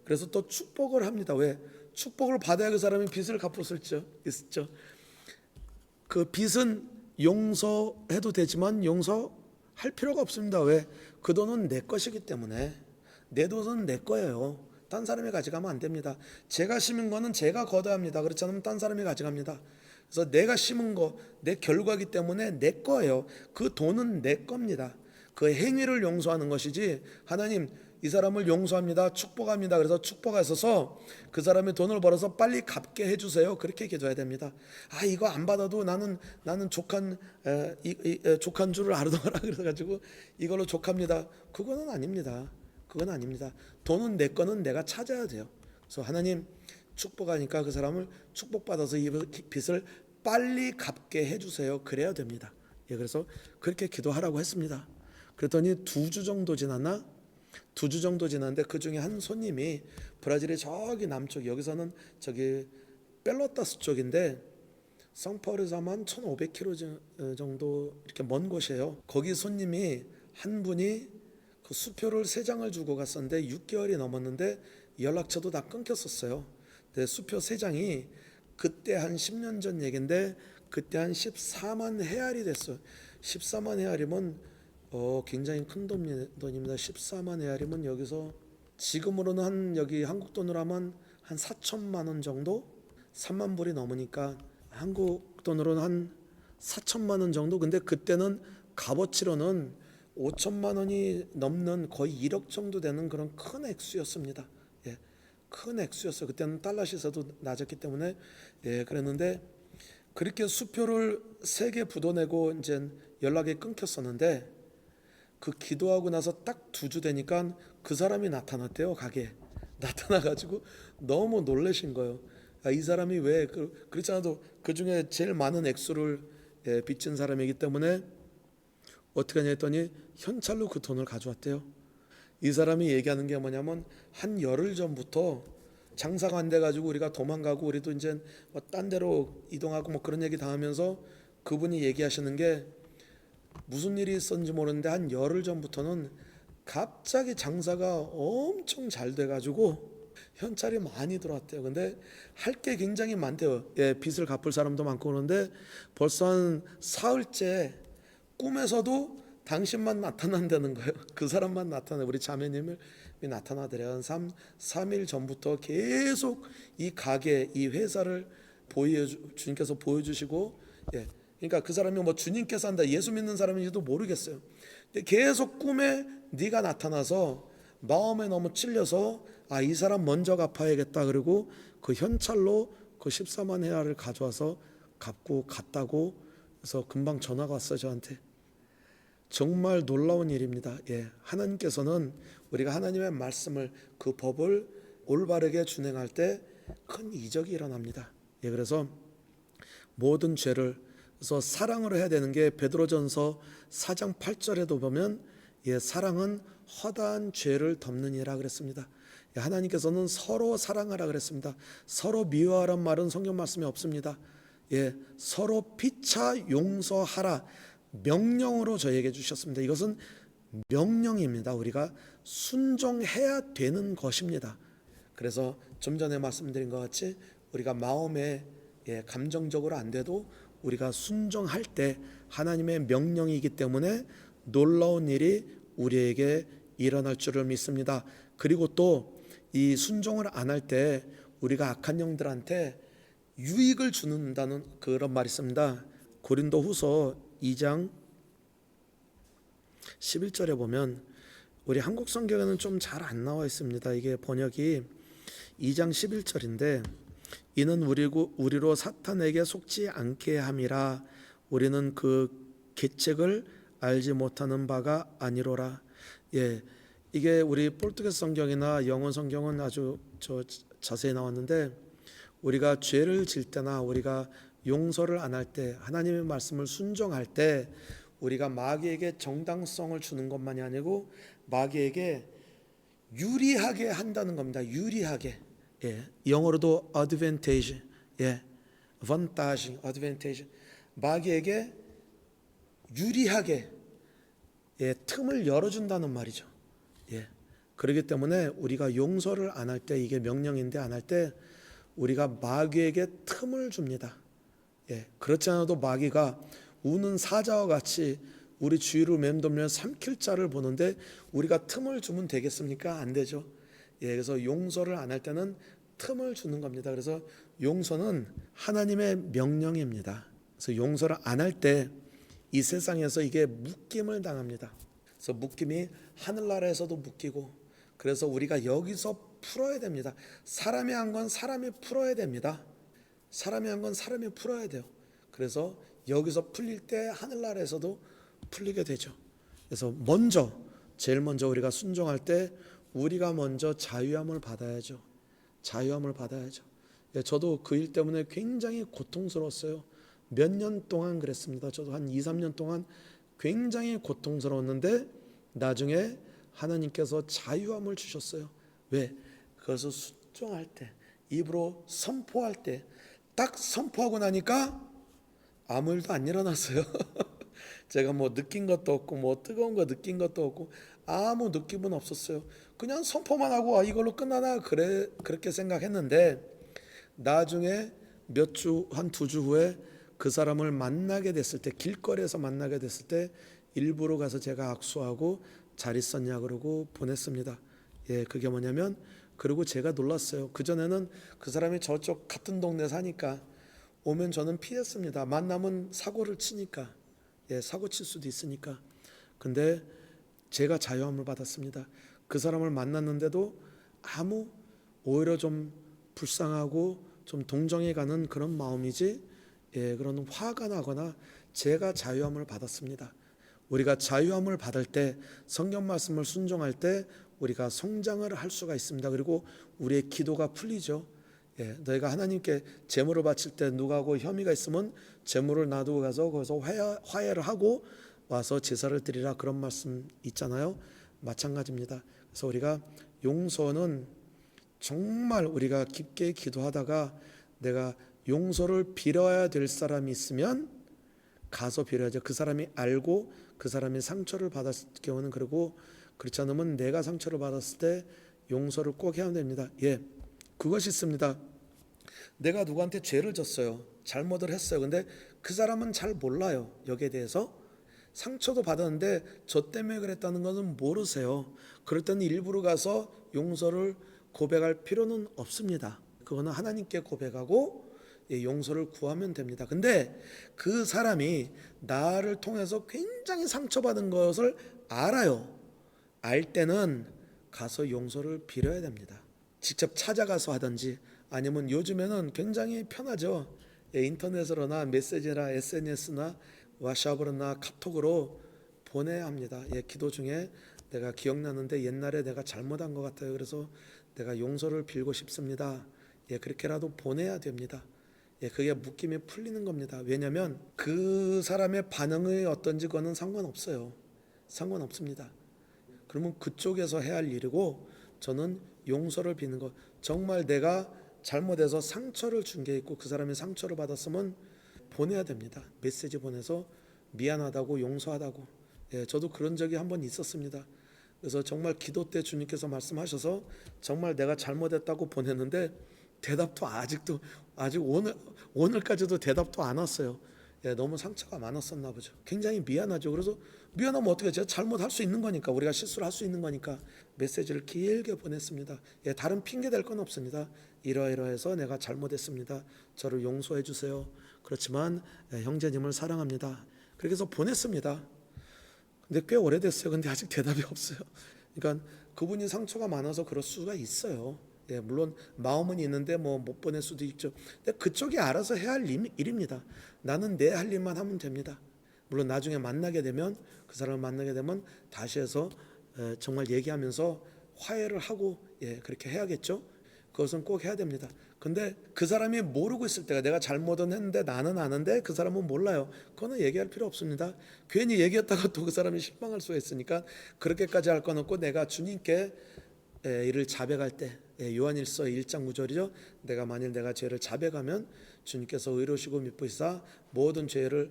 그래서 또 축복을 합니다. 왜? 축복을 받아야 그 사람이 빚을 갚을 수 있죠. 그 빚은 용서해도 되지만 용서할 필요가 없습니다. 왜? 그 돈은 내 것이기 때문에. 내 돈은 내 거예요. 딴 사람이 가져가면 안 됩니다. 제가 심은 거는 제가 걷어야 합니다. 그렇지 않으면 딴 사람이 가져갑니다. 그래서 내가 심은 거, 내 결과이기 때문에 내 거예요. 그 돈은 내 겁니다. 그 행위를 용서하는 것이지, 하나님 이 사람을 용서합니다, 축복합니다, 그래서 축복하셔서 그 사람의 돈을 벌어서 빨리 갚게 해주세요, 그렇게 기도해야 됩니다. 이거 안 받아도 나는 족한 줄을 알더라 그래가지고 이걸로 족합니다. 그거는 아닙니다. 그건 아닙니다. 돈은 내 거는 내가 찾아야 돼요. 그래서 하나님 축복하니까 그 사람을 축복받아서 이 빚을 빨리 갚게 해주세요, 그래야 됩니다. 그래서 그렇게 기도하라고 했습니다. 그랬더니 2주 정도 지났나? 2주 정도 지났는데 그 중에 한 손님이, 브라질의 저기 남쪽, 여기서는 저기 펠로타스 쪽인데 성파울에서 한 1500km 정도 이렇게 먼 곳이에요. 거기 손님이 한 분이 그 수표를 3장을 주고 갔었는데 6개월이 넘었는데 연락처도 다 끊겼었어요. 근데 수표 3장이 그때 한 10년 전 얘긴데 그때 한 14만 헤알이 됐어요. 14만 헤알이면 굉장히 큰 돈입니다. 14만 헤알이면 여기서 지금으로는 한 여기 한국 돈으로 하면 한 4천만 원 정도, 3만 불이 넘으니까 한국 돈으로는 한 4천만 원 정도. 근데 그때는 값어치로는 5천만 원이 넘는 거의 1억 정도 되는 그런 큰 액수였습니다. 큰 액수였어요. 그때는 달러 시세도 낮았기 때문에. 그랬는데 그렇게 수표를 3개 부도내고 이제 연락이 끊겼었는데, 그 기도하고 나서 딱 2주 되니까 그 사람이 나타났대요. 가게에 나타나가지고 너무 놀라신 거예요. 이 사람이 왜 그렇지 않아도 그 중에 제일 많은 액수를 빚진 사람이기 때문에 어떻게 하냐 했더니 현찰로 그 돈을 가져왔대요. 이 사람이 얘기하는 게 뭐냐면, 한 열흘 전부터 장사가 안 돼가지고 우리가 도망가고 우리도 이제 뭐 딴 데로 이동하고 뭐 그런 얘기 다 하면서 그분이 얘기하시는 게, 무슨 일이 있었는지 모르는데 한 열흘 전부터는 갑자기 장사가 엄청 잘 돼가지고 현찰이 많이 들어왔대요. 근데 할 게 굉장히 많대요. 빚을 갚을 사람도 많고 그런데 벌써 한 사흘째 꿈에서도 당신만 나타난다는 거예요. 그 사람만 나타나, 우리 자매님을 나타나더래요. 한 3일 전부터 계속 이 가게, 이 회사를 주님께서 보여주시고, 그러니까 그 사람이 뭐 주님께서 한다, 예수 믿는 사람인지도 모르겠어요. 근데 계속 꿈에 네가 나타나서 마음에 너무 찔려서 이 사람 먼저 갚아야겠다. 그리고 그 현찰로 그 14만 헤아를 가져와서 갚고 갔다고. 그래서 금방 전화가 왔어요, 저한테. 정말 놀라운 일입니다. 하나님께서는 우리가 하나님의 말씀을, 그 법을 올바르게 준행할 때 큰 이적이 일어납니다. 그래서 모든 죄를, 그래서 사랑으로 해야 되는 게 베드로전서 4장 8절에도 보면 사랑은 허다한 죄를 덮느니라 그랬습니다. 하나님께서는 서로 사랑하라 그랬습니다. 서로 미워하란 말은 성경 말씀에 없습니다. 서로 피차 용서하라 명령으로 저에게 주셨습니다. 이것은 명령입니다. 우리가 순종해야 되는 것입니다. 그래서 좀 전에 말씀드린 것 같이 우리가 마음에 감정적으로 안 돼도 우리가 순종할 때 하나님의 명령이기 때문에 놀라운 일이 우리에게 일어날 줄을 믿습니다. 그리고 또 이 순종을 안 할 때 우리가 악한 영들한테 유익을 주는다는 그런 말이 있습니다. 고린도후서 2장 11절에 보면, 우리 한국 성경에는 좀 잘 안 나와 있습니다. 이게 번역이 2장 11절인데, 이는 우리로 사탄에게 속지 않게 함이라. 우리는 그 계책을 알지 못하는 바가 아니로라. 이게 우리 포르투게스 성경이나 영어 성경은 아주 자세히 나왔는데, 우리가 죄를 질 때나 우리가 용서를 안 할 때, 하나님의 말씀을 순종할 때 우리가 마귀에게 정당성을 주는 것만이 아니고 마귀에게 유리하게 한다는 겁니다. 유리하게. 영어로도 advantage, advantage. 마귀에게 유리하게 틈을 열어준다는 말이죠. 그렇기 때문에 우리가 용서를 안 할 때, 이게 명령인데 안 할 때 우리가 마귀에게 틈을 줍니다. 그렇지 않아도 마귀가 우는 사자와 같이 우리 주위를 맴돌며 삼킬 자를 보는데 우리가 틈을 주면 되겠습니까? 안 되죠. 그래서 용서를 안 할 때는 틈을 주는 겁니다. 그래서 용서는 하나님의 명령입니다. 그래서 용서를 안 할 때 이 세상에서 이게 묶임을 당합니다. 그래서 묶임이 하늘나라에서도 묶이고, 그래서 우리가 여기서 풀어야 됩니다. 사람이 한 건 사람이 풀어야 됩니다. 사람이 한 건 사람이 풀어야 돼요. 그래서 여기서 풀릴 때 하늘나라에서도 풀리게 되죠. 그래서 제일 먼저 우리가 순종할 때 우리가 먼저 자유함을 받아야죠. 자유함을 받아야죠. 저도 그 일 때문에 굉장히 고통스러웠어요. 몇 년 동안 그랬습니다. 저도 한 2, 3년 동안 굉장히 고통스러웠는데 나중에 하나님께서 자유함을 주셨어요. 왜? 그것을 순종할 때, 입으로 선포할 때, 딱 선포하고 나니까 아무 일도 안 일어났어요. 제가 뭐 느낀 것도 없고, 뭐 뜨거운 거 느낀 것도 없고, 아무 느낌은 없었어요. 그냥 선포만 하고 이걸로 끝나나 그렇게 생각했는데, 나중에 한 2주 후에 그 사람을 만나게 됐을 때, 길거리에서 만나게 됐을 때 일부러 가서 제가 악수하고 잘 있었냐 그러고 보냈습니다. 그게 뭐냐면, 그리고 제가 놀랐어요. 그전에는 그 사람이 저쪽 같은 동네 사니까 오면 저는 피했습니다. 만나면 사고를 치니까, 사고 칠 수도 있으니까. 근데 제가 자유함을 받았습니다. 그 사람을 만났는데도 오히려 좀 불쌍하고 좀 동정해 가는 그런 마음이지, 그런 화가 나거나, 제가 자유함을 받았습니다. 우리가 자유함을 받을 때, 성경 말씀을 순종할 때 우리가 성장을 할 수가 있습니다. 그리고 우리의 기도가 풀리죠. 너희가 하나님께 제물을 바칠 때 누구하고 혐의가 있으면 제물을 놔두고 가서 거기서 화해를 하고 와서 제사를 드리라, 그런 말씀 있잖아요. 마찬가지입니다. 그래서 우리가 용서는 정말 우리가 깊게 기도하다가 내가 용서를 빌어야 될 사람이 있으면 가서 빌어야죠. 그 사람이 알고 그 사람이 상처를 받았을 경우는, 그리고 그렇지 않으면 내가 상처를 받았을 때 용서를 꼭 해야 됩니다. 그것이 있습니다. 내가 누구한테 죄를 졌어요. 잘못을 했어요. 근데 그 사람은 잘 몰라요. 여기에 대해서. 상처도 받았는데 저 때문에 그랬다는 것은 모르세요. 그럴 때는 일부러 가서 용서를 고백할 필요는 없습니다. 그거는 하나님께 고백하고 용서를 구하면 됩니다. 근데 그 사람이 나를 통해서 굉장히 상처받은 것을 알아요. 알 때는 가서 용서를 빌어야 됩니다. 직접 찾아가서 하든지 아니면 요즘에는 굉장히 편하죠. 예, 인터넷으로나 메시지나 SNS나 왓츠앱으로나 카톡으로 보내야 합니다. 예, 기도 중에 내가 기억나는데 옛날에 내가 잘못한 것 같아요. 그래서 내가 용서를 빌고 싶습니다. 예, 그렇게라도 보내야 됩니다. 예, 그게 묶임이 풀리는 겁니다. 왜냐하면 그 사람의 반응이 어떤지 그거는 상관없어요. 상관없습니다. 그러면 그쪽에서 해야 할 일이고 저는 용서를 비는 것. 정말 내가 잘못해서 상처를 준 게 있고 그 사람이 상처를 받았으면 보내야 됩니다. 메시지 보내서 미안하다고 용서하다고. 예, 저도 그런 적이 한 번 있었습니다. 그래서 정말 기도 때 주님께서 말씀하셔서 정말 내가 잘못했다고 보냈는데 대답도 아직 오늘까지도 대답도 안 왔어요. 예, 너무 상처가 많았었나 보죠. 굉장히 미안하죠. 그래서 미안하면 어떻게 제가 잘못할 수 있는 거니까 우리가 실수를 할 수 있는 거니까 메시지를 길게 보냈습니다. 예, 다른 핑계 댈 건 없습니다. 이러이러해서 내가 잘못했습니다. 저를 용서해 주세요. 그렇지만 형제님을 사랑합니다. 그렇게 해서 보냈습니다. 근데 꽤 오래됐어요. 근데 아직 대답이 없어요. 그러니까 그분이 상처가 많아서 그럴 수가 있어요. 예, 물론 마음은 있는데 뭐 못 보낼 수도 있죠. 근데 그쪽이 알아서 해야 할 일입니다. 나는 내 할 일만 하면 됩니다. 물론 나중에 만나게 되면 그 사람을 만나게 되면 다시 해서 정말 얘기하면서 화해를 하고 예, 그렇게 해야겠죠. 그것은 꼭 해야 됩니다. 근데 그 사람이 모르고 있을 때가 내가 잘못은 했는데 나는 아는데 그 사람은 몰라요. 그거는 얘기할 필요 없습니다. 괜히 얘기했다가 또 그 사람이 실망할 수가 있으니까 그렇게까지 할 건 없고 내가 주님께 이를 자백할 때 요한일서 1장 9절이죠. 내가 죄를 자백하면 주님께서 의로우시고 미쁘시사 모든 죄를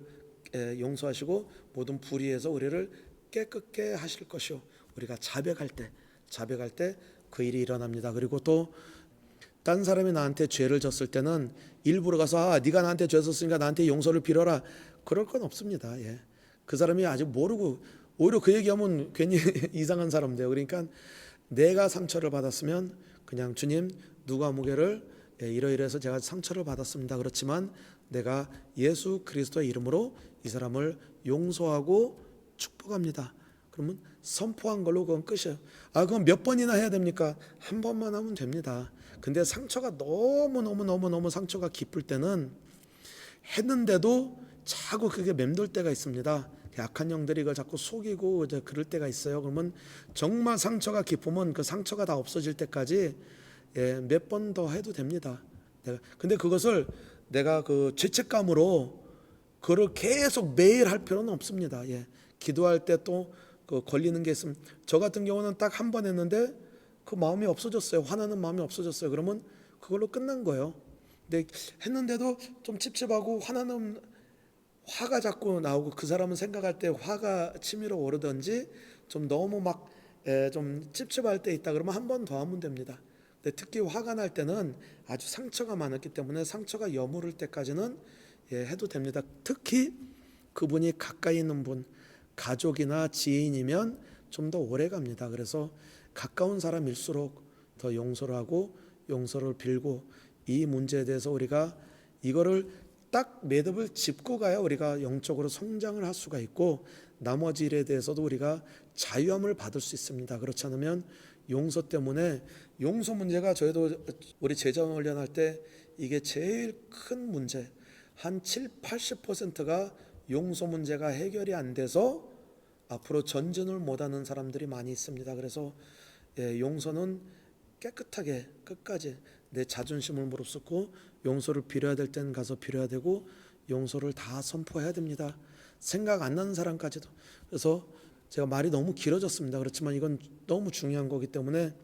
용서하시고 모든 불의에서 우리를 깨끗게 하실 것이요. 우리가 자백할 때 그 일이 일어납니다. 그리고 또 딴 사람이 나한테 죄를 졌을 때는 일부러 가서 네가 나한테 죄 졌으니까 나한테 용서를 빌어라. 그럴 건 없습니다. 예. 그 사람이 아직 모르고 오히려 그 얘기하면 괜히 이상한 사람 돼요. 그러니까 내가 상처를 받았으면 그냥 주님 누가복음을 이러이러해서 제가 상처를 받았습니다. 그렇지만 내가 예수 그리스도의 이름으로 이 사람을 용서하고 축복합니다. 그러면 선포한 걸로 그건 끝이에요. 그건 몇 번이나 해야 됩니까? 한 번만 하면 됩니다. 근데 상처가 너무 상처가 깊을 때는 했는데도 자꾸 그게 맴돌 때가 있습니다. 약한 영들이 이걸 자꾸 속이고 이제 그럴 때가 있어요. 그러면 정말 상처가 깊으면 그 상처가 다 없어질 때까지 몇 번 더 해도 됩니다. 근데 그것을 내가 그 죄책감으로 그걸 계속 매일 할 필요는 없습니다. 예. 기도할 때 또 그 걸리는 게 있으면 저 같은 경우는 딱 한 번 했는데 그 마음이 없어졌어요. 화나는 마음이 없어졌어요. 그러면 그걸로 끝난 거예요. 근데 했는데도 좀 찝찝하고 화가 자꾸 나오고 그 사람은 생각할 때 화가 치밀어 오르든지 좀 너무 막 좀 찝찝할 때 있다 그러면 한 번 더 하면 됩니다. 근데 특히 화가 날 때는 아주 상처가 많았기 때문에 상처가 여무를 때까지는 해도 됩니다. 특히 그분이 가까이 있는 분, 가족이나 지인이면 좀 더 오래 갑니다. 그래서 가까운 사람일수록 더 용서를 하고 용서를 빌고 이 문제에 대해서 우리가 이거를 딱 매듭을 짚고 가야 우리가 영적으로 성장을 할 수가 있고 나머지 일에 대해서도 우리가 자유함을 받을 수 있습니다. 그렇지 않으면 용서 때문에 용서 문제가 저희도 우리 제자원 훈련할 때 이게 제일 큰 문제 한 70~80%가 용서 문제가 해결이 안 돼서 앞으로 전진을 못하는 사람들이 많이 있습니다. 그래서 용서는 깨끗하게 끝까지 내 자존심을 무릅쓰고 용서를 빌어야 될 때는 가서 빌어야 되고 용서를 다 선포해야 됩니다. 생각 안 나는 사람까지도. 그래서 제가 말이 너무 길어졌습니다. 그렇지만 이건 너무 중요한 거기 때문에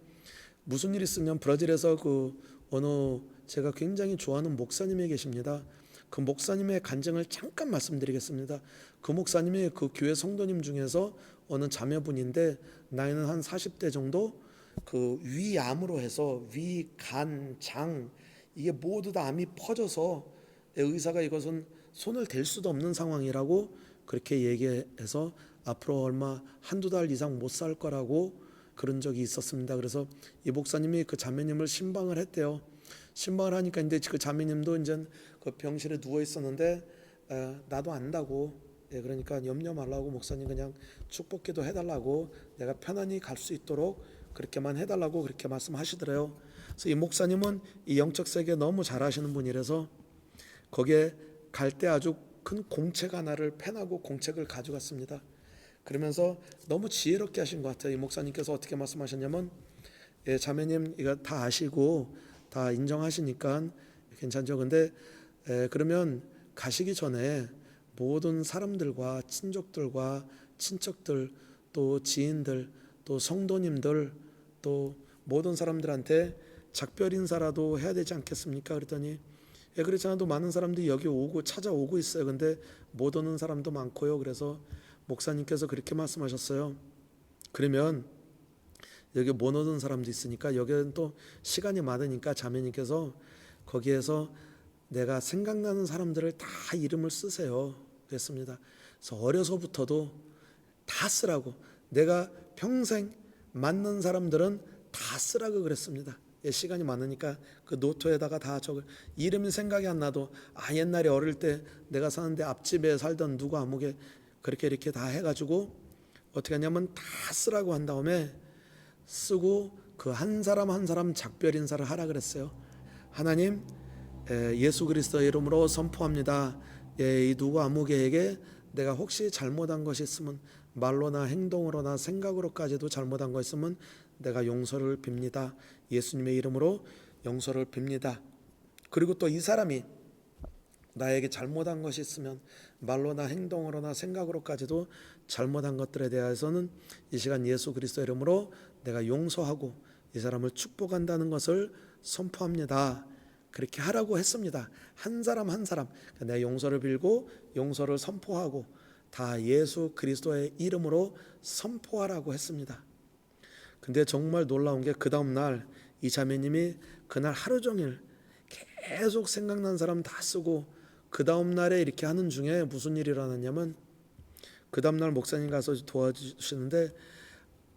무슨 일이 있으면 브라질에서 그 어느 제가 굉장히 좋아하는 목사님이 계십니다. 그 목사님의 간증을 잠깐 말씀드리겠습니다. 그 목사님이 그 교회 성도님 중에서 어느 자매분인데 나이는 한 40대 정도 그 위암으로 해서 위, 간, 장 이게 모두 다 암이 퍼져서 의사가 이것은 손을 댈 수도 없는 상황이라고 그렇게 얘기해서 앞으로 얼마 한두 달 이상 못 살 거라고 그런 적이 있었습니다. 그래서 이 목사님이 그 자매님을 신방을 했대요. 신방을 하니까 이제 그 자매님도 이제 그 병실에 누워 있었는데 나도 안다고 그러니까 염려 말라고 목사님 그냥 축복기도 해달라고 내가 편안히 갈 수 있도록 그렇게만 해달라고 그렇게 말씀하시더래요. 그래서 이 목사님은 이 영적 세계 너무 잘 아시는 분이라서 거기에 갈 때 아주 큰 공책 하나를 펜하고 공책을 가져갔습니다. 그러면서 너무 지혜롭게 하신 것 같아요. 이 목사님께서 어떻게 말씀하셨냐면, 예, 자매님 이거 다 아시고 다 인정하시니까 괜찮죠. 근데 그러면 가시기 전에 모든 사람들과 친족들과 친척들 또 지인들 또 성도님들 또 모든 사람들한테 작별 인사라도 해야 되지 않겠습니까? 그랬더니 예, 그렇지 않아도 많은 사람들이 여기 오고 찾아오고 있어요. 근데 못 오는 사람도 많고요. 그래서 목사님께서 그렇게 말씀하셨어요. 그러면 여기 못 오는 사람도 있으니까 여기는 또 시간이 많으니까 자매님께서 거기에서 내가 생각나는 사람들을 다 이름을 쓰세요. 그랬습니다. 그래서 어려서부터도 다 쓰라고, 내가 평생 맞는 사람들은 다 쓰라고 그랬습니다. 예, 시간이 많으니까 그 노트에다가 다 적을, 이름이 생각이 안 나도 옛날에 어릴 때 내가 사는데 앞집에 살던 누구 아무개 그렇게 이렇게 다 해가지고 어떻게 하냐면 다 쓰라고 한 다음에 쓰고 그 한 사람 한 사람 작별 인사를 하라 그랬어요. 하나님, 예수 그리스도의 이름으로 선포합니다. 이 누구 아무개에게 내가 혹시 잘못한 것이 있으면 말로나 행동으로나 생각으로까지도 잘못한 거 있으면 내가 용서를 빕니다. 예수님의 이름으로 용서를 빕니다. 그리고 또 이 사람이 나에게 잘못한 것이 있으면 말로나 행동으로나 생각으로까지도 잘못한 것들에 대해서는 이 시간 예수 그리스도 이름으로 내가 용서하고 이 사람을 축복한다는 것을 선포합니다. 그렇게 하라고 했습니다. 한 사람 한 사람 내가 용서를 빌고 용서를 선포하고 다 예수 그리스도의 이름으로 선포하라고 했습니다. 근데 정말 놀라운 게 그 다음 날 이 자매님이 그날 하루 종일 계속 생각난 사람 다 쓰고 그 다음 날에 이렇게 하는 중에 무슨 일이 일어났냐면, 그 다음 날 목사님 가서 도와주시는데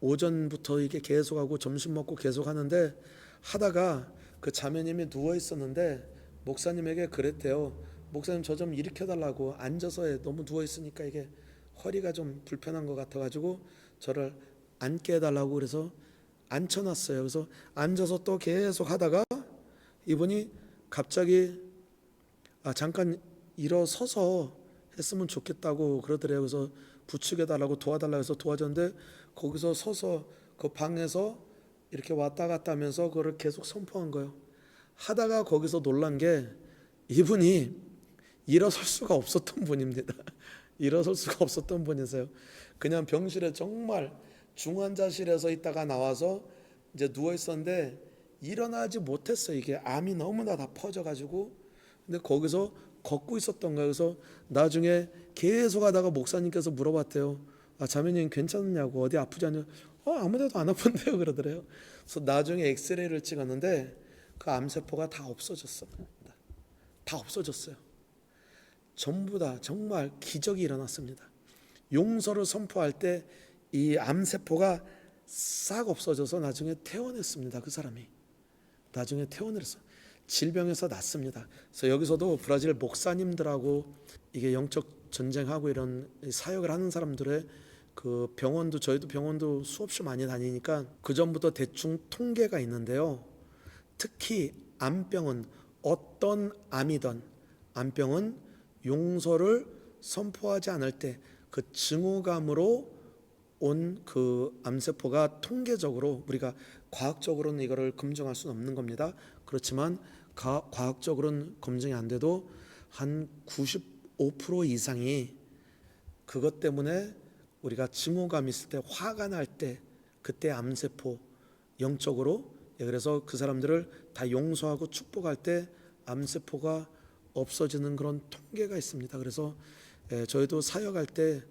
오전부터 이게 계속하고 점심 먹고 계속 하는데 하다가 그 자매님이 누워 있었는데 목사님에게 그랬대요. 목사님 저 좀 일으켜달라고, 앉아서 너무 누워 있으니까 이게 허리가 좀 불편한 것 같아가지고 저를 앉게 해달라고 그래서 앉혀놨어요. 그래서 앉아서 또 계속 하다가 이분이 갑자기 잠깐 일어서서 했으면 좋겠다고 그러더래요. 그래서 부축해달라고 도와달라고 해서 도와줬는데 거기서 서서 그 방에서 이렇게 왔다 갔다 하면서 그거를 계속 선포한 거예요. 하다가 거기서 놀란 게 이분이 일어설 수가 없었던 분입니다. 일어설 수가 없었던 분이세요. 그냥 병실에 정말 중환자실에서 있다가 나와서 이제 누워 있었는데 일어나지 못했어요. 이게 암이 너무나 다 퍼져가지고. 근데 거기서 걷고 있었던 거예요. 그래서 나중에 계속 하다가 목사님께서 물어봤대요. 자매님 괜찮냐고, 어디 아프지 않냐? 아무데도 안 아픈데요 그러더래요. 그래서 나중에 엑스레이를 찍었는데 그 암세포가 다 없어졌어요. 다 없어졌어요. 전부 다 정말 기적이 일어났습니다. 용서를 선포할 때 이 암세포가 싹 없어져서 나중에 퇴원했습니다. 그 사람이 나중에 퇴원을 했어. 질병에서 낫습니다. 그래서 여기서도 브라질 목사님들하고 이게 영적 전쟁하고 이런 사역을 하는 사람들의 그 병원도, 저희도 병원도 수없이 많이 다니니까 그 전부터 대충 통계가 있는데요. 특히 암병은 어떤 암이든 암병은 용서를 선포하지 않을 때 그 증오감으로 온 그 암세포가 통계적으로, 우리가 과학적으로는 이거를 검증할 수는 없는 겁니다. 그렇지만 과학적으로는 검증이 안 돼도 한 95% 이상이 그것 때문에 우리가 증오감 있을 때, 화가 날 때 그때 암세포 영적으로, 그래서 그 사람들을 다 용서하고 축복할 때 암세포가 없어지는 그런 통계가 있습니다. 그래서 저희도 사역할 때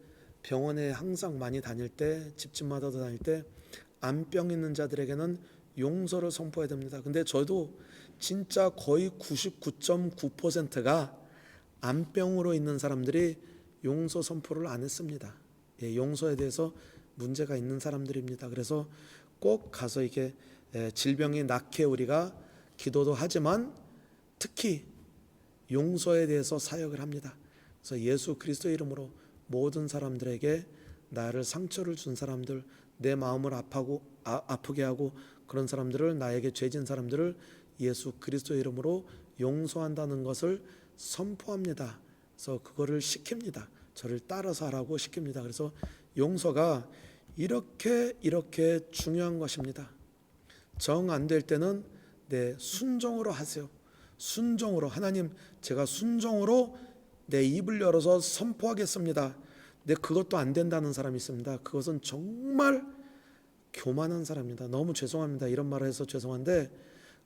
병원에 항상 많이 다닐 때, 집집마다도 다닐 때 암병 있는 자들에게는 용서를 선포해야 됩니다. 근데 저도 진짜 거의 99.9%가 암병으로 있는 사람들이 용서 선포를 안 했습니다. 용서에 대해서 문제가 있는 사람들입니다. 그래서 꼭 가서 이게 질병이 낫게 우리가 기도도 하지만 특히 용서에 대해서 사역을 합니다. 그래서 예수 그리스도 이름으로 모든 사람들에게 나를 상처를 준 사람들, 내 마음을 아프게 하고 그런 사람들을, 나에게 죄진 사람들을 예수 그리스도의 이름으로 용서한다는 것을 선포합니다. 그래서 그거를 시킵니다. 저를 따라서 하라고 시킵니다. 그래서 용서가 이렇게 중요한 것입니다. 정 안 될 때는 순종으로 하세요. 순종으로, 하나님 제가 순종으로 내 입을 열어서 선포하겠습니다. 그것도 안 된다는 사람이 있습니다. 그것은 정말 교만한 사람입니다. 너무 죄송합니다. 이런 말을 해서 죄송한데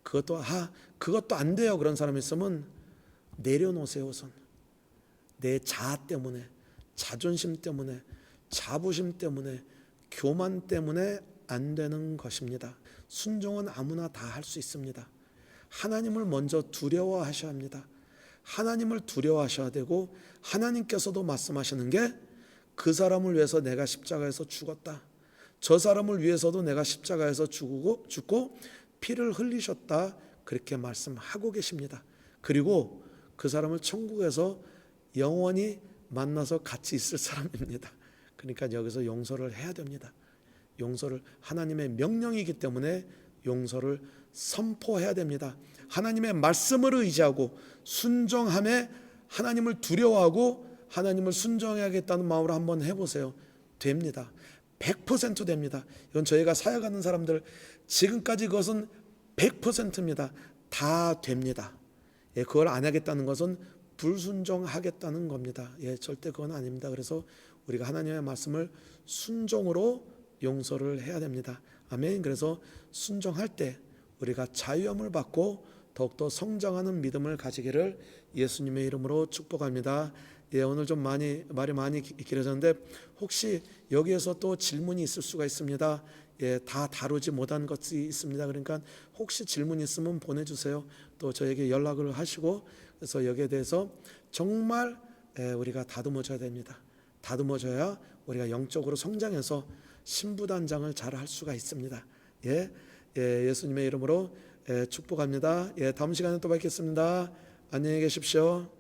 그것도 안 돼요. 그런 사람이 있으면 내려놓으세요. 우선 내 자아 때문에, 자존심 때문에, 자부심 때문에, 교만 때문에 안 되는 것입니다. 순종은 아무나 다 할 수 있습니다. 하나님을 먼저 두려워하셔야 합니다. 하나님을 두려워하셔야 되고, 하나님께서도 말씀하시는 게 그 사람을 위해서 내가 십자가에서 죽었다, 저 사람을 위해서도 내가 십자가에서 죽고 피를 흘리셨다, 그렇게 말씀하고 계십니다. 그리고 그 사람을 천국에서 영원히 만나서 같이 있을 사람입니다. 그러니까 여기서 용서를 해야 됩니다. 용서를, 하나님의 명령이기 때문에 용서를 선포해야 됩니다. 하나님의 말씀을 의지하고 순종함에 하나님을 두려워하고 하나님을 순종해야겠다는 마음으로 한번 해보세요. 됩니다. 100% 됩니다. 이건 저희가 사역하는 사람들 지금까지 그것은 100%입니다. 다 됩니다. 그걸 안 하겠다는 것은 불순종하겠다는 겁니다. 절대 그건 아닙니다. 그래서 우리가 하나님의 말씀을 순종으로 용서를 해야 됩니다. 아멘. 그래서 순종할 때 우리가 자유함을 받고 더욱더 성장하는 믿음을 가지기를 예수님의 이름으로 축복합니다. 오늘 좀 말이 많이 길어졌는데 혹시 여기에서 또 질문이 있을 수가 있습니다. 다 다루지 못한 것이 있습니다. 그러니까 혹시 질문 있으면 보내주세요. 또 저에게 연락을 하시고, 그래서 여기에 대해서 정말 우리가 다듬어져야 됩니다. 다듬어져야 우리가 영적으로 성장해서 신부단장을 잘 할 수가 있습니다. 예수님의 이름으로 축복합니다. 다음 시간에 또 뵙겠습니다. 안녕히 계십시오.